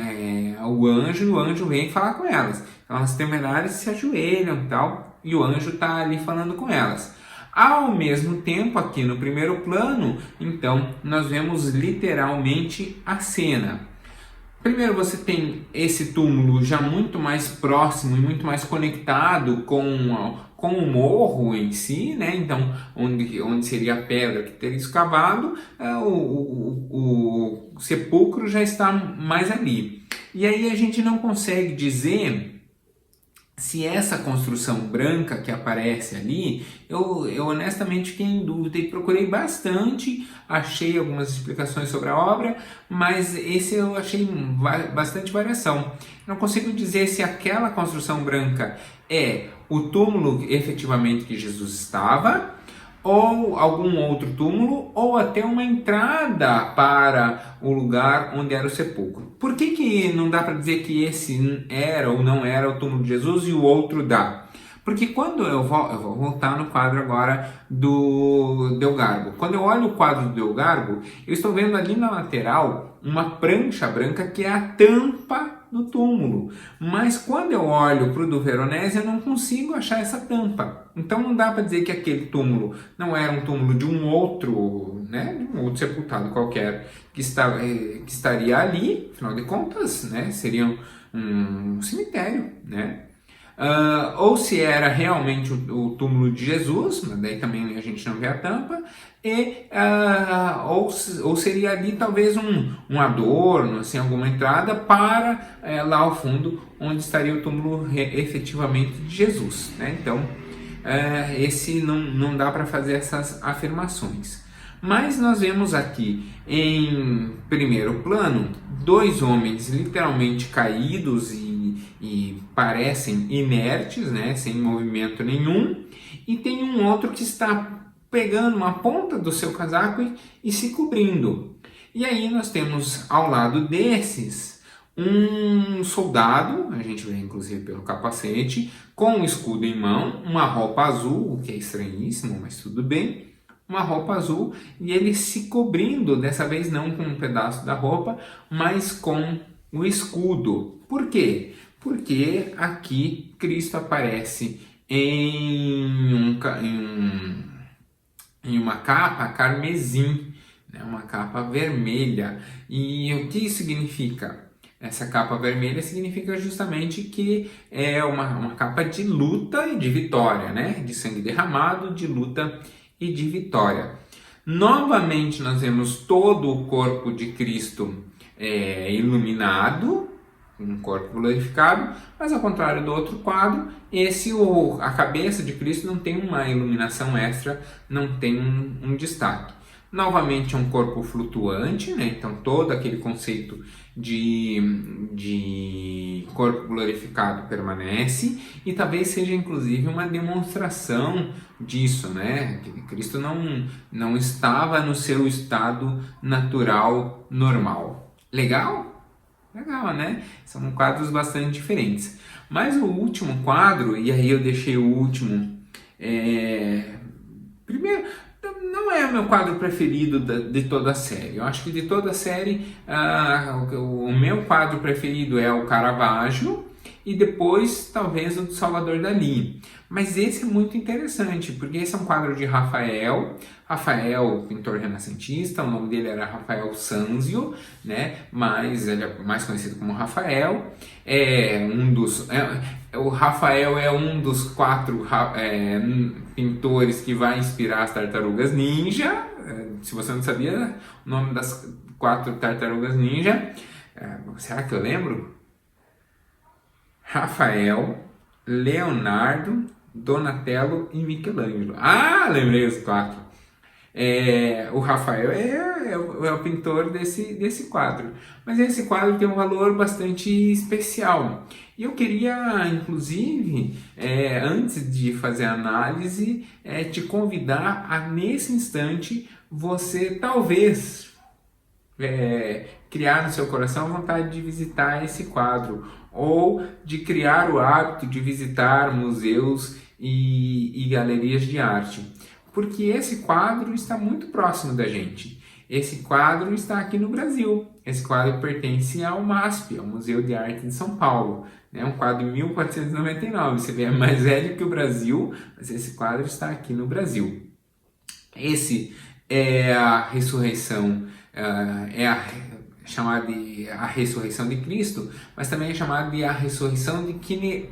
o anjo vem falar com elas. Então as temerárias se ajoelham e tal, e o anjo está ali falando com elas. Ao mesmo tempo, aqui no primeiro plano, então, nós vemos literalmente a cena. Primeiro você tem esse túmulo já muito mais próximo e muito mais conectado com o morro em si, né? Então, onde seria a pedra que teria escavado, o sepulcro já está mais ali. E aí a gente não consegue dizer se essa construção branca que aparece ali, eu honestamente fiquei em dúvida e procurei bastante, achei algumas explicações sobre a obra, mas esse eu achei bastante variação. Não consigo dizer se aquela construção branca é o túmulo efetivamente que Jesus estava, ou algum outro túmulo, ou até uma entrada para o lugar onde era o sepulcro. Por que não dá para dizer que esse era ou não era o túmulo de Jesus e o outro dá? Porque quando eu vou voltar no quadro agora do Delgargo. Quando eu olho o quadro do Delgargo, eu estou vendo ali na lateral uma prancha branca que é a tampa do túmulo. Mas quando eu olho para o do Veronese, eu não consigo achar essa tampa. Então não dá para dizer que aquele túmulo não era um túmulo de um outro, né, de um outro sepultado qualquer que estaria ali. Afinal de contas, né, seria um cemitério, né? Ou se era realmente o túmulo de Jesus, mas daí também a gente não vê a tampa, ou seria ali talvez um adorno, assim, alguma entrada para lá ao fundo, onde estaria o túmulo efetivamente de Jesus, né? Então, esse não dá para fazer essas afirmações. Mas nós vemos aqui em primeiro plano dois homens literalmente caídos e parecem inertes, né, sem movimento nenhum, e tem um outro que está pegando uma ponta do seu casaco e se cobrindo. E aí nós temos ao lado desses um soldado, a gente vê inclusive pelo capacete, com um escudo em mão, uma roupa azul, o que é estranhíssimo, mas tudo bem, uma roupa azul, e ele se cobrindo, dessa vez não com um pedaço da roupa, mas com o escudo. Por quê? Porque aqui Cristo aparece em uma capa carmesim, né? Uma capa vermelha. E o que isso significa? Essa capa vermelha significa justamente que é uma capa de luta e de vitória, né? De sangue derramado, de luta e de vitória. Novamente nós vemos todo o corpo de Cristo iluminado, um corpo glorificado, mas ao contrário do outro quadro, a cabeça de Cristo não tem uma iluminação extra, não tem um destaque. Novamente é um corpo flutuante, né? Então todo aquele conceito de corpo glorificado permanece, e talvez seja inclusive uma demonstração disso, né? Que Cristo não estava no seu estado natural normal. Legal? Legal, né? São quadros bastante diferentes. Mas o último quadro, e aí eu deixei o último, primeiro, não é o meu quadro preferido de toda a série. Eu acho que de toda a série, o meu quadro preferido é o Caravaggio, e depois talvez o do Salvador Dalí. Mas esse é muito interessante, porque esse é um quadro de Rafael, pintor renascentista, o nome dele era Rafael Sanzio, né? Mas ele é mais conhecido como Rafael. O Rafael é um dos 4 pintores que vai inspirar as Tartarugas Ninja. Se você não sabia o nome das 4 Tartarugas Ninja, será que eu lembro? Rafael, Leonardo, Donatello e Michelangelo. Ah, lembrei os 4. O Rafael é o pintor desse quadro. Mas esse quadro tem um valor bastante especial. E eu queria, inclusive, antes de fazer a análise, te convidar a, nesse instante, você talvez criar no seu coração a vontade de visitar esse quadro, ou de criar o hábito de visitar museus e galerias de arte. Porque esse quadro está muito próximo da gente. Esse quadro está aqui no Brasil. Esse quadro pertence ao MASP, ao Museu de Arte de São Paulo. É um quadro de 1499. Você vê, é mais velho que o Brasil, mas esse quadro está aqui no Brasil. Esse é a ressurreição, chamada de a ressurreição de Cristo, mas também é chamada de a ressurreição de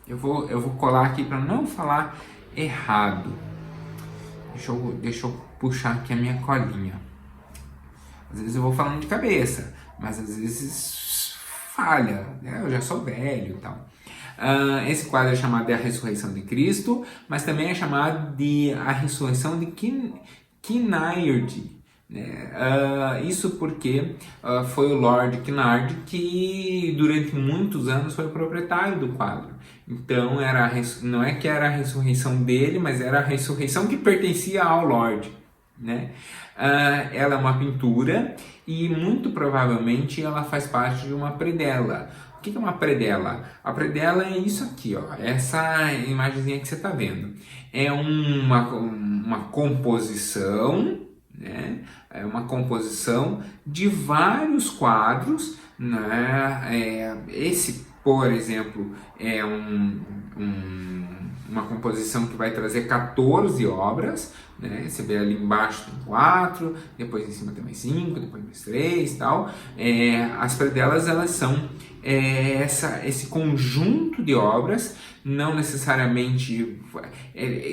eu vou colar aqui para não falar errado. Deixa eu puxar aqui a minha colinha. Às vezes eu vou falando de cabeça, mas às vezes falha, né? Eu já sou velho e tal. Esse quadro é chamado de A Ressurreição de Cristo, mas também é chamado de A Ressurreição de Kinaird, Isso porque foi o Lord Kinnaird que durante muitos anos foi o proprietário do quadro. Então não é que era a ressurreição dele, mas era a ressurreição que pertencia ao Lord, né? Ela é uma pintura e muito provavelmente ela faz parte de uma predela. O que é uma predela? A predela é isso aqui, ó, essa imagenzinha que você está vendo. É uma composição, né? É uma composição de vários quadros, né? Esse, por exemplo, é uma composição que vai trazer 14 obras, né? Você vê ali embaixo tem 4, depois em cima tem mais 5, depois mais 3 e tal. As predelas, elas são esse conjunto de obras, não necessariamente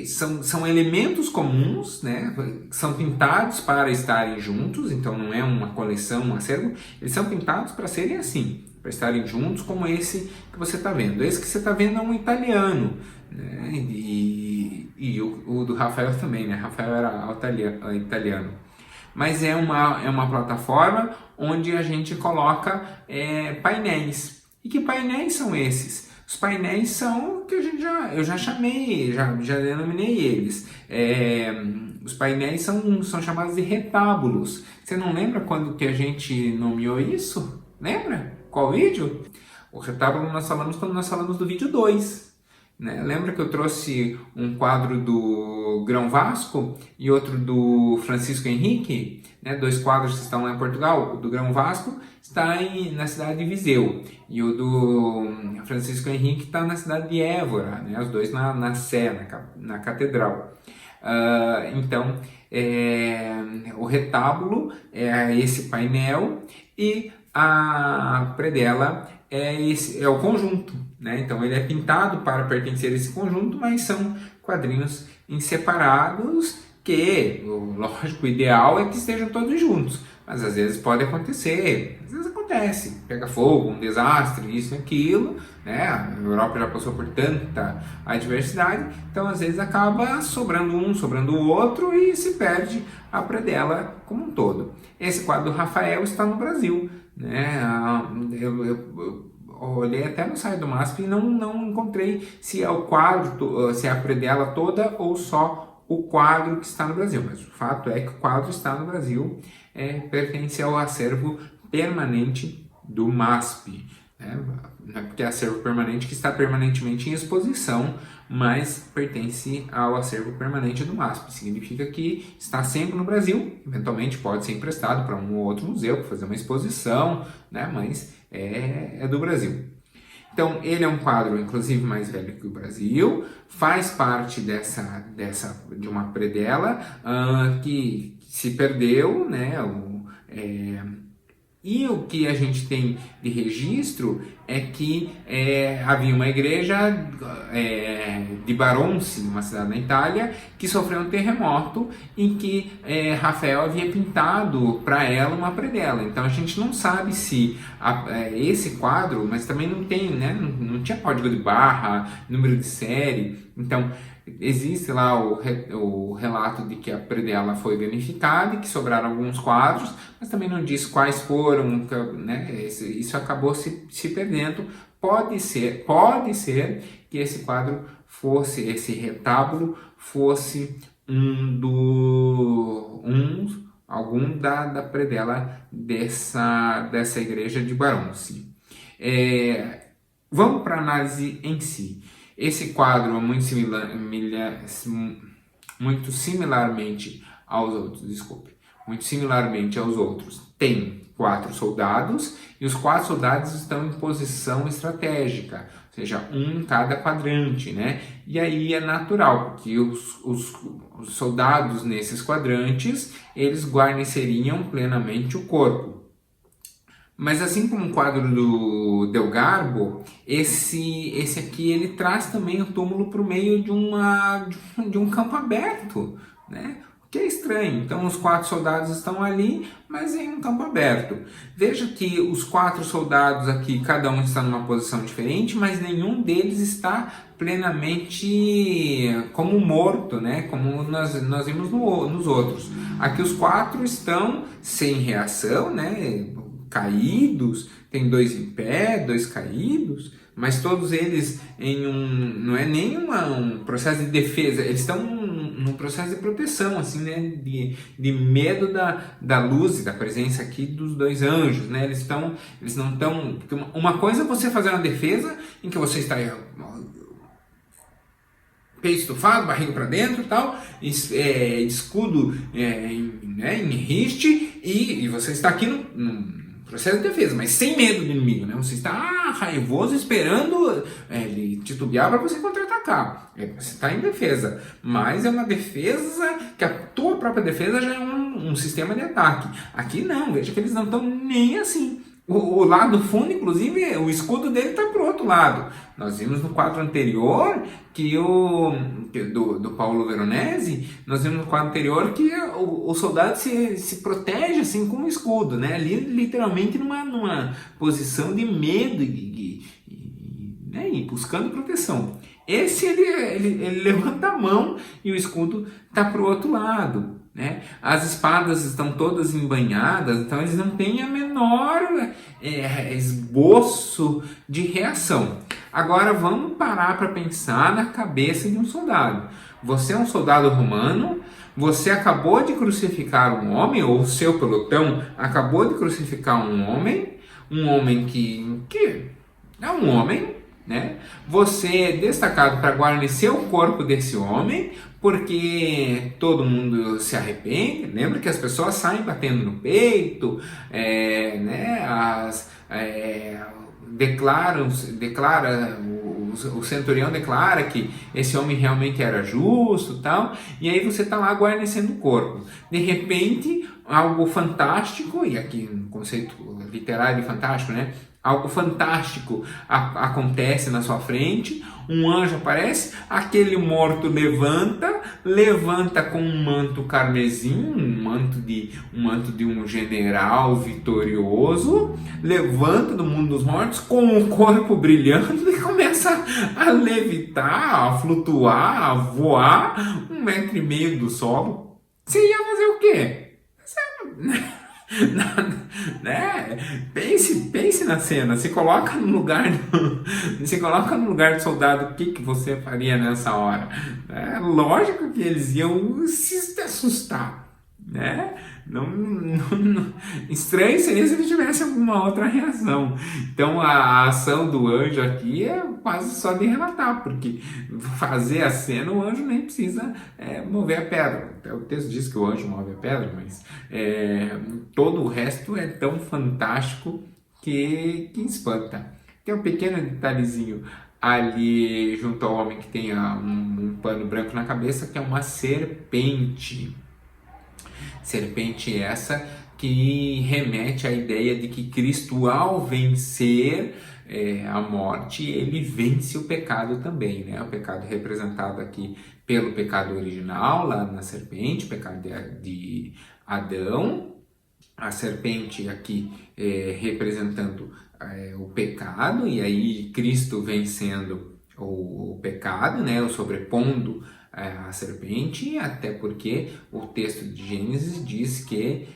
são elementos comuns, né? São pintados para estarem juntos, então não é uma coleção, um acervo, eles são pintados para serem assim, para estarem juntos, como esse que você está vendo. Esse que você está vendo é um italiano, né? E o do Rafael também, né? Rafael era italiano. Mas é uma plataforma onde a gente coloca painéis. E que painéis são esses? Os painéis são que eu já chamei, já denominei eles. Os painéis são chamados de retábulos. Você não lembra quando que a gente nomeou isso? Lembra? Qual vídeo? O retábulo nós falamos quando nós falamos do vídeo 2. Né? Lembra que eu trouxe um quadro do Grão Vasco e outro do Francisco Henrique? Né? 2 quadros que estão lá em Portugal. O do Grão Vasco está na cidade de Viseu e o do Francisco Henrique está na cidade de Évora, né? Os dois na Sé, na catedral. Então, o retábulo é esse painel e a predela é o conjunto, né? Então ele é pintado para pertencer a esse conjunto, mas são quadrinhos separados que, lógico, o ideal é que estejam todos juntos, mas às vezes pode acontecer, às vezes acontece, pega fogo, um desastre, isso e aquilo, né? A Europa já passou por tanta adversidade, então às vezes acaba sobrando um, sobrando o outro e se perde a predela como um todo. Esse quadro do Rafael está no Brasil, né? Eu olhei até no site do MASP e não encontrei se é o quadro, se é a predela toda ou só o quadro que está no Brasil, mas o fato é que o quadro está no Brasil, pertence ao acervo permanente do MASP, né? Porque é acervo permanente que está permanentemente em exposição, mas pertence ao acervo permanente do MASP. Significa que está sempre no Brasil, eventualmente pode ser emprestado para um ou outro museu para fazer uma exposição, né? Mas é do Brasil. Então, ele é um quadro, inclusive, mais velho que o Brasil, faz parte de uma predela que se perdeu, né? E o que a gente tem de registro é que havia uma igreja de Baronce, uma cidade na Itália, que sofreu um terremoto em que Rafael havia pintado para ela uma predela. Então a gente não sabe se esse quadro, mas também não tem, né? Não tinha código de barra, número de série. Então existe lá o relato de que a predela foi danificada e que sobraram alguns quadros, mas também não diz quais foram, né? Isso acabou se perdendo. Pode ser que esse quadro fosse, esse retábulo fosse algum da predela dessa igreja de Baronce. Vamos para a análise em si. Esse quadro é muito similarmente aos outros, tem 4 soldados e os 4 soldados estão em posição estratégica, ou seja, um em cada quadrante, né? E aí é natural, porque os soldados nesses quadrantes, eles guarneceriam plenamente o corpo. Mas assim como o quadro do Del Garbo, esse aqui ele traz também o túmulo para o meio de um campo aberto, né? que é estranho. Então os 4 soldados estão ali, mas em um campo aberto. Veja que os 4 soldados aqui, cada um está numa posição diferente, mas nenhum deles está plenamente como morto, né? Como nós vimos nos outros. Aqui os 4 estão sem reação, né? Caídos, tem 2 em pé, 2 caídos, mas todos eles não é nem um processo de defesa, eles estão num processo de proteção, assim, né, de medo da luz e da presença aqui dos 2 anjos, né, eles não estão, porque uma coisa é você fazer uma defesa em que você está peito estufado, barriga para dentro e tal, escudo em riste, e você está aqui no processo de defesa, mas sem medo do inimigo, né? Você está raivoso esperando ele titubear para você contra-atacar. Você está em defesa, mas é uma defesa que a tua própria defesa já é um sistema de ataque. Aqui não, veja que eles não estão nem assim. O lado do fundo, inclusive, o escudo dele está para o outro lado. Nós vimos no quadro anterior que do Paulo Veronese, nós vimos no quadro anterior que o soldado se protege assim com o escudo, né? Ali literalmente numa posição de medo e buscando proteção. Esse ele levanta a mão e o escudo está para o outro lado. Né? As espadas estão todas embanhadas, então eles não têm a menor esboço de reação. Agora vamos parar para pensar na cabeça de um soldado. Você é um soldado romano, você acabou de crucificar um homem, ou o seu pelotão acabou de crucificar um homem que é um homem, né? Você é destacado para guarnecer o corpo desse homem, porque todo mundo se arrepende. Lembra que as pessoas saem batendo no peito, o centurião declara que esse homem realmente era justo, tal, e aí você está lá guarnecendo o corpo. De repente, algo fantástico, e aqui um conceito literário de fantástico, né? Algo fantástico acontece na sua frente, um anjo aparece, aquele morto levanta com um manto carmesim, um manto de um general vitorioso, levanta do mundo dos mortos com o corpo brilhando e começa a levitar, a flutuar, a voar 1,5 metro do solo. Você ia fazer o quê? Né? Pense na cena, se coloca no lugar do soldado, o que você faria nessa hora? Lógico que eles iam se assustar, né? Estranho seria se ele tivesse alguma outra reação. Então a ação do anjo aqui é quase só de relatar, porque fazer a cena o anjo nem precisa mover a pedra. O texto diz que o anjo move a pedra, mas todo o resto é tão fantástico que espanta. Tem um pequeno detalhezinho ali junto ao homem que tem um pano branco na cabeça, que é uma serpente. Serpente essa que remete à ideia de que Cristo, ao vencer a morte, ele vence o pecado também, né? O pecado representado aqui pelo pecado original, lá na serpente, o pecado de Adão, a serpente aqui representando o pecado, e aí Cristo vencendo o pecado, né? O sobrepondo a serpente, até porque o texto de Gênesis diz que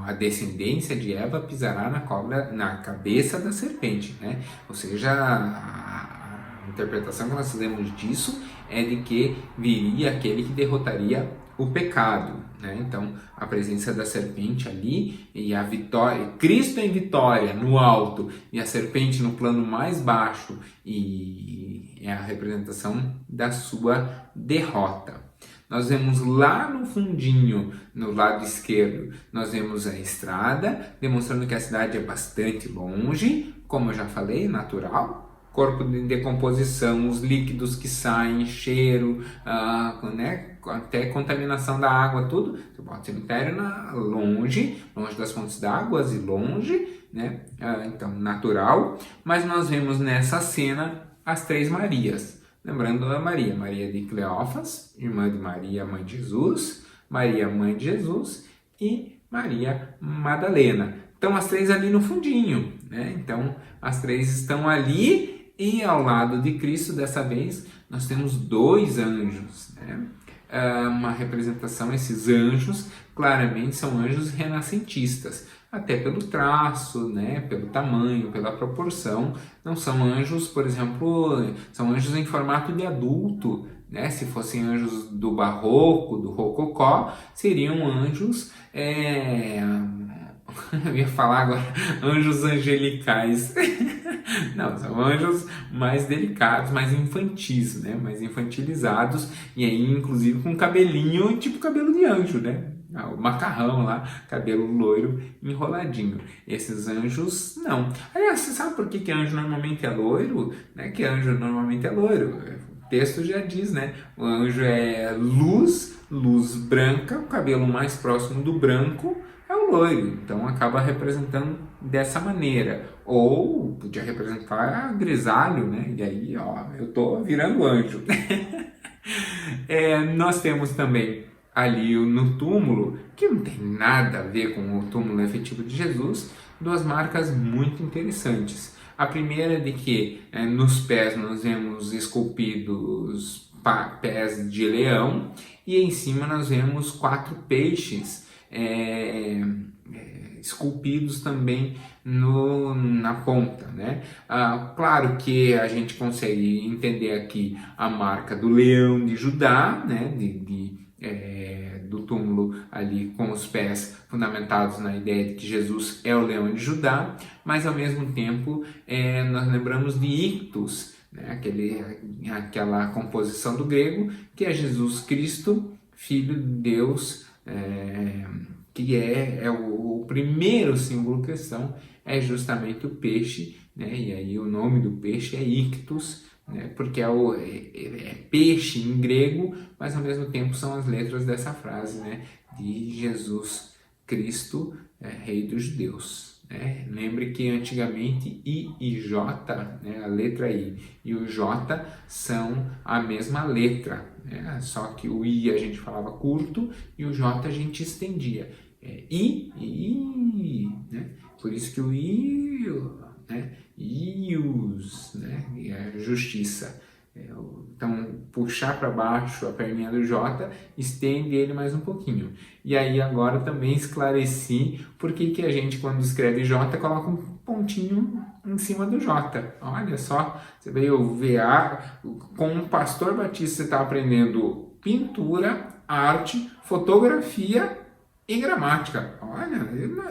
a descendência de Eva pisará na cabeça da serpente, né? Ou seja, a interpretação que nós fazemos disso é de que viria aquele que derrotaria o pecado, né? Então a presença da serpente ali e a vitória, Cristo em vitória no alto e a serpente no plano mais baixo, e é a representação da sua derrota. Nós vemos lá no fundinho, no lado esquerdo, nós vemos a estrada, demonstrando que a cidade é bastante longe, como eu já falei, natural. Corpo de decomposição, os líquidos que saem, cheiro, né? Até contaminação da água, tudo. Você bota o cemitério longe das fontes d'água e longe, né? Então, natural. Mas nós vemos nessa cena as 3 Marias. Lembrando a Maria de Cleófas, irmã de Maria, mãe de Jesus, Maria, mãe de Jesus, e Maria Madalena. Então as três ali no fundinho, né? Então as três estão ali e ao lado de Cristo, dessa vez, nós temos dois anjos, né? Uma representação, esses anjos claramente são anjos renascentistas, até pelo traço, né, pelo tamanho, pela proporção. Não são anjos, por exemplo, são anjos em formato de adulto, né? Se fossem anjos do barroco, do rococó, seriam anjos, eu ia falar agora, anjos angelicais. Não, são anjos mais delicados, mais infantis, né? Mais infantilizados, e aí inclusive com cabelinho, tipo cabelo de anjo, né? O macarrão lá, cabelo loiro, enroladinho. Esses anjos, não. Aliás, você sabe por que anjo normalmente é loiro? Né? Que anjo normalmente é loiro. O texto já diz, né? O anjo é luz branca, o cabelo mais próximo do branco é o loiro, então acaba representando dessa maneira. Ou podia representar grisalho, né? E aí, ó, eu tô virando anjo. Nós temos também ali no túmulo, que não tem nada a ver com o túmulo efetivo de Jesus, duas marcas muito interessantes. A primeira é de que nos pés nós vemos esculpidos pés de leão, e em cima nós vemos 4 peixes esculpidos também na ponta, né? Claro que a gente consegue entender aqui a marca do leão de Judá, né? Do túmulo ali com os pés fundamentados na ideia de que Jesus é o leão de Judá, mas ao mesmo tempo nós lembramos de ictus, né? Aquela composição do grego que é Jesus Cristo, Filho de Deus, que é o primeiro símbolo cristão, é justamente o peixe, né? E aí o nome do peixe é ictus, né? Porque é peixe em grego, mas ao mesmo tempo são as letras dessa frase, né? De Jesus Cristo, Rei dos Judeus. Lembre que antigamente I e J, né, a letra I e o J são a mesma letra, né? Só que o I a gente falava curto e o J a gente estendia. Né? Por isso que o I, né? Ius, né? É justiça. Então, puxar para baixo a perninha do J, estende ele mais um pouquinho. E aí agora também esclareci por que a gente, quando escreve J, coloca um pontinho em cima do J. Olha só, você veio ver, com o pastor Batista você está aprendendo pintura, arte, fotografia e gramática. Olha,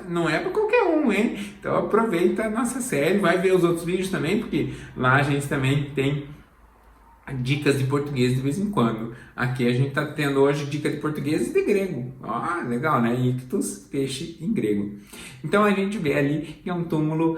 não é para qualquer um, hein? Então aproveita a nossa série, vai ver os outros vídeos também, porque lá a gente também tem dicas de português de vez em quando. Aqui a gente está tendo hoje dica de português e de grego. Legal, né? Ictus, peixe em grego. Então a gente vê ali que é um túmulo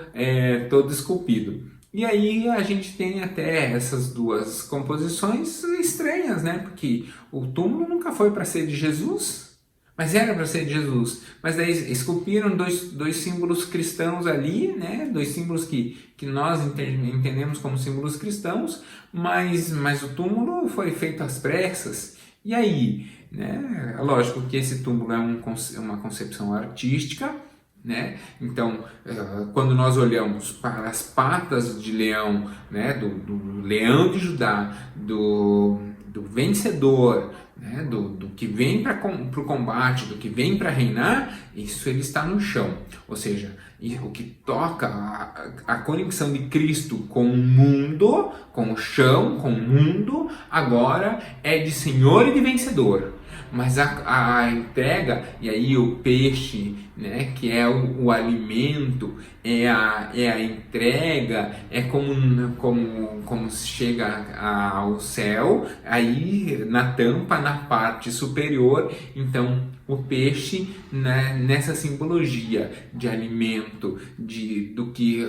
todo esculpido. E aí a gente tem até essas duas composições estranhas, né? Porque o túmulo nunca foi para ser de Jesus, mas era para ser de Jesus. Mas daí esculpiram dois símbolos cristãos ali, né? Dois símbolos que nós entendemos como símbolos cristãos, mas o túmulo foi feito às pressas. E aí, né? Lógico que esse túmulo é uma concepção artística, né? Então, quando nós olhamos para as patas de leão, né? do leão de Judá, do vencedor, né? do que vem para o combate, do que vem para reinar, isso ele está no chão. Ou seja, o que toca a conexão de Cristo com o mundo, com o chão, com o mundo, agora é de Senhor e de vencedor. Mas a entrega, e aí o peixe, né, que é o alimento, é a entrega, é como se chega ao céu, aí na tampa, na parte superior. Então o peixe, né, nessa simbologia de alimento, do que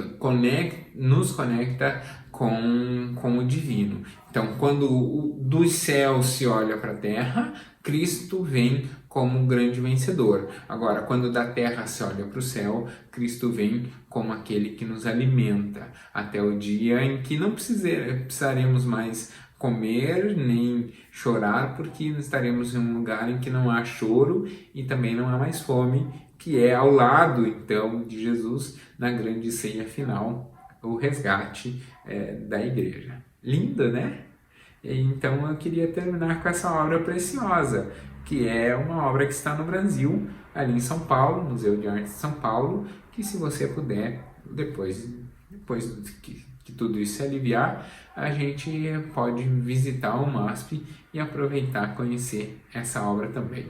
nos conecta com o divino. Então, quando dos céus se olha para a terra, Cristo vem como um grande vencedor. Agora, quando da terra se olha para o céu, Cristo vem como aquele que nos alimenta, até o dia em que não precisaremos mais comer nem chorar, porque estaremos em um lugar em que não há choro e também não há mais fome, que é ao lado, então, de Jesus na grande ceia final, o resgate da igreja. Lindo, né? Então eu queria terminar com essa obra preciosa, que é uma obra que está no Brasil, ali em São Paulo, Museu de Arte de São Paulo, que se você puder, depois que tudo isso se aliviar, a gente pode visitar o MASP e aproveitar conhecer essa obra também.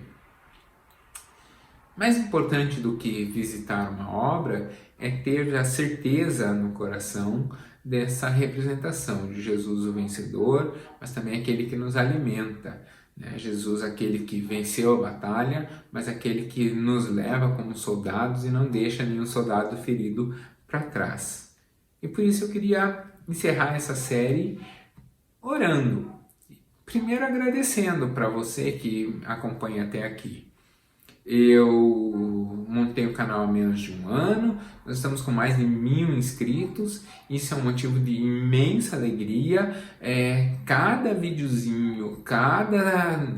Mais importante do que visitar uma obra é ter a certeza no coração dessa representação de Jesus o vencedor, mas também aquele que nos alimenta. Né? Jesus aquele que venceu a batalha, mas aquele que nos leva como soldados e não deixa nenhum soldado ferido para trás. E por isso eu queria encerrar essa série orando. Primeiro agradecendo para você que acompanha até aqui. Eu montei o canal há menos de um ano, nós estamos com mais de 1000 inscritos, isso é um motivo de imensa alegria. Cada videozinho, cada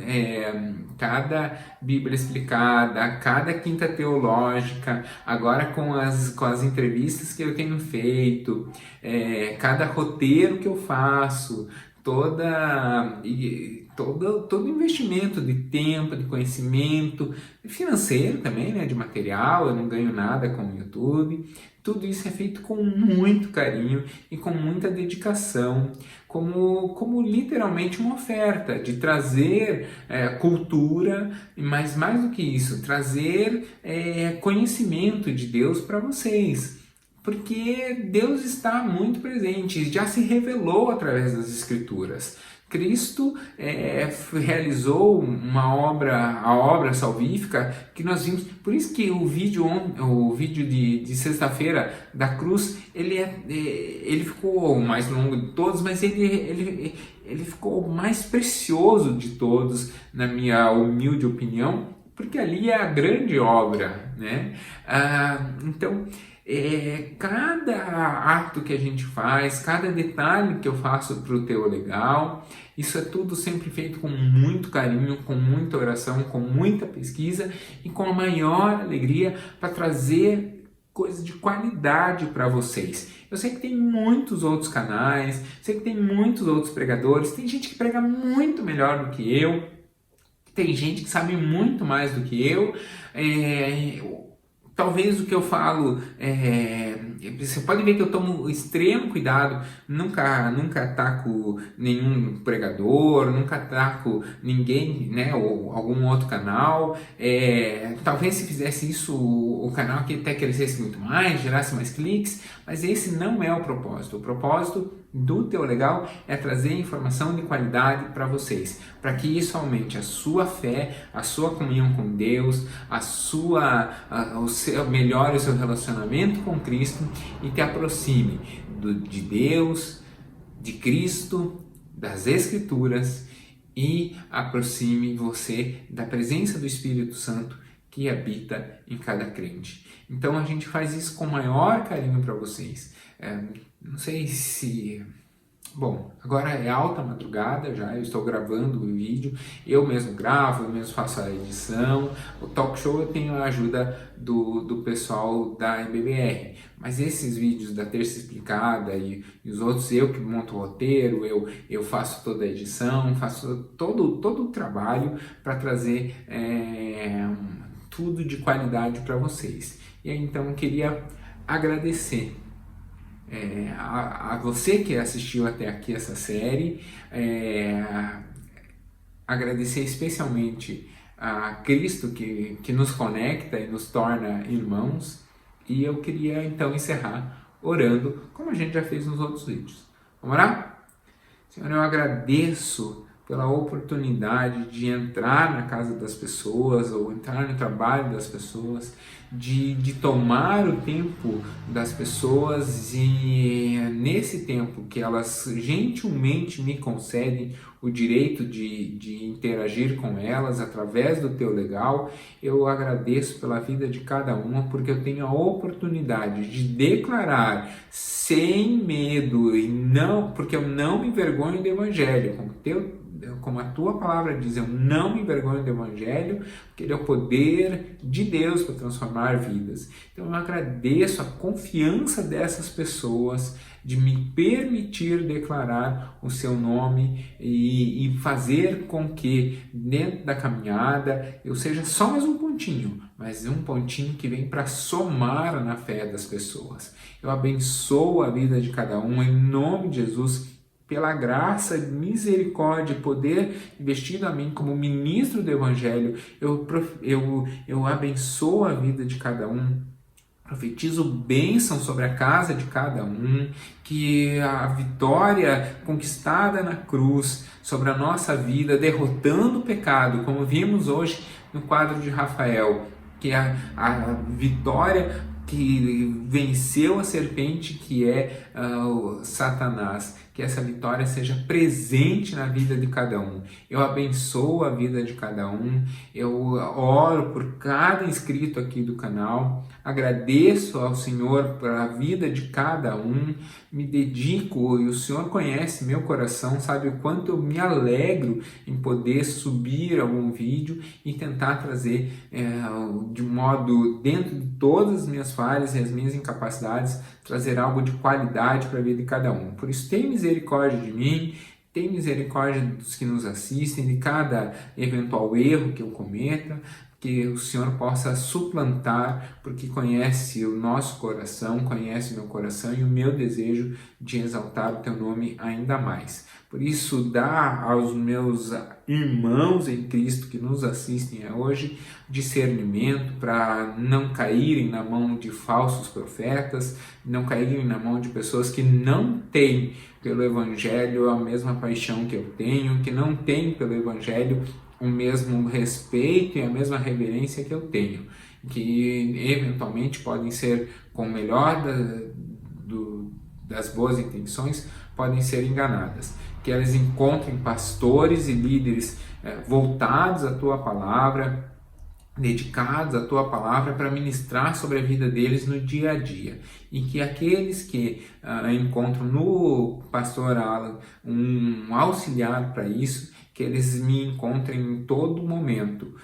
Bíblia explicada, cada quinta teológica, agora com as entrevistas que eu tenho feito, cada roteiro que eu faço, todo investimento de tempo, de conhecimento, financeiro também, né, de material, eu não ganho nada com o YouTube. Tudo isso é feito com muito carinho e com muita dedicação, como literalmente uma oferta de trazer cultura, mas mais do que isso, trazer conhecimento de Deus para vocês. Porque Deus está muito presente, já se revelou através das Escrituras. Cristo realizou a obra salvífica que nós vimos. Por isso que o vídeo de sexta-feira da cruz, ele ficou o mais longo de todos, mas ele ficou o mais precioso de todos, na minha humilde opinião, porque ali é a grande obra, né? Então, cada ato que a gente faz, cada detalhe que eu faço para o Teu Legal, isso é tudo sempre feito com muito carinho, com muita oração, com muita pesquisa e com a maior alegria para trazer coisas de qualidade para vocês. Eu sei que tem muitos outros canais, sei que tem muitos outros pregadores, tem gente que prega muito melhor do que eu, tem gente que sabe muito mais do que eu. Talvez o que eu falo, você pode ver que eu tomo extremo cuidado, nunca ataco nenhum pregador, nunca ataco ninguém, né, ou algum outro canal. Talvez se fizesse isso, o canal aqui até crescesse muito mais, gerasse mais cliques, mas esse não é o propósito. O propósito do Teu Legal é trazer informação de qualidade para vocês, para que isso aumente a sua fé, a sua comunhão com Deus, melhore o seu relacionamento com Cristo e te aproxime de Deus, de Cristo, das Escrituras e aproxime você da presença do Espírito Santo que habita em cada crente. Então a gente faz isso com o maior carinho para vocês. Não sei se... Bom, agora é alta madrugada já, eu estou gravando o vídeo, eu mesmo gravo, eu mesmo faço a edição. O talk show eu tenho a ajuda do pessoal da IBBR, mas esses vídeos da Terça Explicada e os outros, eu que monto o roteiro, eu faço toda a edição, faço todo o trabalho para trazer tudo de qualidade para vocês. E aí, então eu queria agradecer a você que assistiu até aqui essa série, agradecer especialmente a Cristo que nos conecta e nos torna irmãos, e eu queria então encerrar orando, como a gente já fez nos outros vídeos. Vamos orar? Senhor, eu agradeço pela oportunidade de entrar na casa das pessoas ou entrar no trabalho das pessoas, de tomar o tempo das pessoas e nesse tempo que elas gentilmente me concedem o direito de interagir com elas através do Teu Legal, eu agradeço pela vida de cada uma, porque eu tenho a oportunidade de declarar sem medo e não, porque eu não me envergonho do Evangelho, como a tua palavra diz, eu não me envergonho do Evangelho, porque ele é o poder de Deus para transformar vidas. Então eu agradeço a confiança dessas pessoas de me permitir declarar o seu nome e fazer com que dentro da caminhada eu seja só mais um pontinho, mas um pontinho que vem para somar na fé das pessoas. Eu abençoo a vida de cada um em nome de Jesus, pela graça, misericórdia e poder investido a mim como ministro do Evangelho. Eu abençoo a vida de cada um, profetizo bênção sobre a casa de cada um, que a vitória conquistada na cruz sobre a nossa vida, derrotando o pecado, como vimos hoje no quadro de Rafael, que a vitória que venceu a serpente, que é o Satanás, que essa vitória seja presente na vida de cada um. Eu abençoo a vida de cada um, eu oro por cada inscrito aqui do canal, agradeço ao Senhor pela vida de cada um, me dedico, e o Senhor conhece meu coração, sabe o quanto eu me alegro em poder subir algum vídeo e tentar trazer de modo, dentro de todas as minhas falhas e as minhas incapacidades, trazer algo de qualidade para a vida de cada um. Por isso, tem misericórdia de mim, tem misericórdia dos que nos assistem, de cada eventual erro que eu cometa, que o Senhor possa suplantar, porque conhece o nosso coração, conhece o meu coração e o meu desejo de exaltar o Teu nome ainda mais. Por isso, dá aos meus irmãos em Cristo que nos assistem hoje discernimento para não caírem na mão de falsos profetas, não caírem na mão de pessoas que não têm pelo Evangelho a mesma paixão que eu tenho, que não têm pelo Evangelho o mesmo respeito e a mesma reverência que eu tenho, que eventualmente podem ser, com o melhor das boas intenções, podem ser enganadas. Que elas encontrem pastores e líderes voltados à Tua Palavra, dedicados à Tua Palavra para ministrar sobre a vida deles no dia a dia. E que aqueles que encontram no pastor Alan um auxiliar para isso, que eles me encontrem em todo momento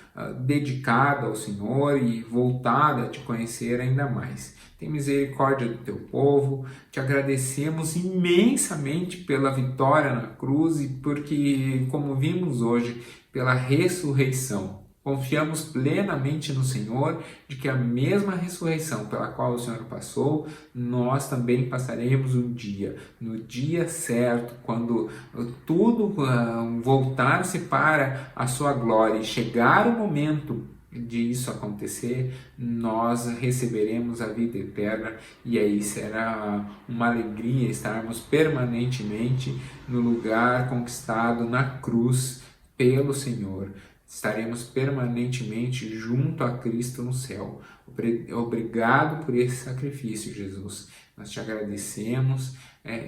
dedicado ao Senhor e voltado a Te conhecer ainda mais. Tem misericórdia do Teu povo, Te agradecemos imensamente pela vitória na cruz e porque, como vimos hoje, pela ressurreição. Confiamos plenamente no Senhor de que a mesma ressurreição pela qual o Senhor passou, nós também passaremos um dia, no dia certo, quando tudo voltar-se para a sua glória e chegar o momento de isso acontecer, nós receberemos a vida eterna e aí será uma alegria estarmos permanentemente no lugar conquistado na cruz pelo Senhor. Estaremos permanentemente junto a Cristo no céu. Obrigado por esse sacrifício, Jesus. Nós Te agradecemos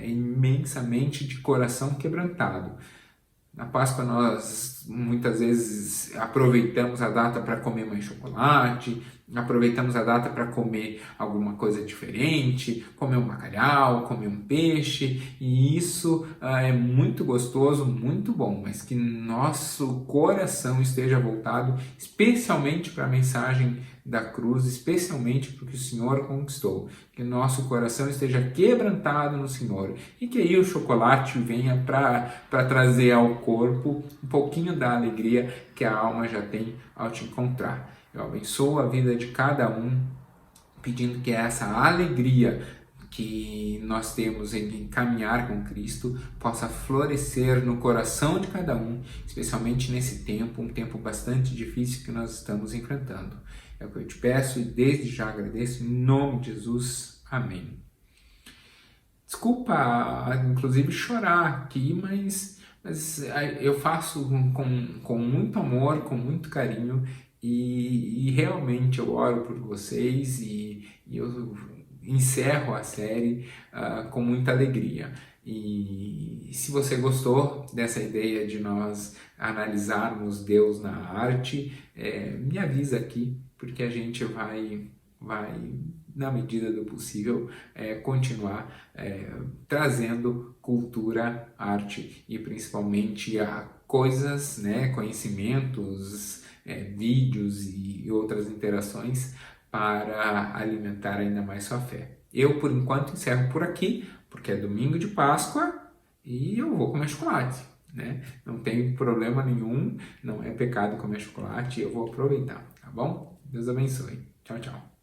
imensamente, de coração quebrantado. Na Páscoa nós muitas vezes aproveitamos a data para comer mais chocolate, aproveitamos a data para comer alguma coisa diferente, comer um bacalhau, comer um peixe, e isso é muito gostoso, muito bom, mas que nosso coração esteja voltado especialmente para a mensagem da cruz, especialmente para o que o Senhor conquistou, que nosso coração esteja quebrantado no Senhor e que aí o chocolate venha para trazer ao corpo um pouquinho da alegria que a alma já tem ao Te encontrar. Eu abençoo a vida de cada um, pedindo que essa alegria que nós temos em caminhar com Cristo possa florescer no coração de cada um, especialmente nesse tempo, um tempo bastante difícil que nós estamos enfrentando. É o que eu Te peço e desde já agradeço em nome de Jesus. Amém. Desculpa, inclusive, chorar aqui, mas eu faço com muito amor, com muito carinho, E realmente eu oro por vocês e eu encerro a série com muita alegria. E se você gostou dessa ideia de nós analisarmos Deus na arte, me avisa aqui, porque a gente vai na medida do possível, continuar trazendo cultura, arte e principalmente a coisas, né, conhecimentos, vídeos e outras interações para alimentar ainda mais sua fé. Eu, por enquanto, encerro por aqui, porque é domingo de Páscoa e eu vou comer chocolate, né? Não tem problema nenhum, não é pecado comer chocolate, eu vou aproveitar, tá bom? Deus abençoe. Tchau, tchau.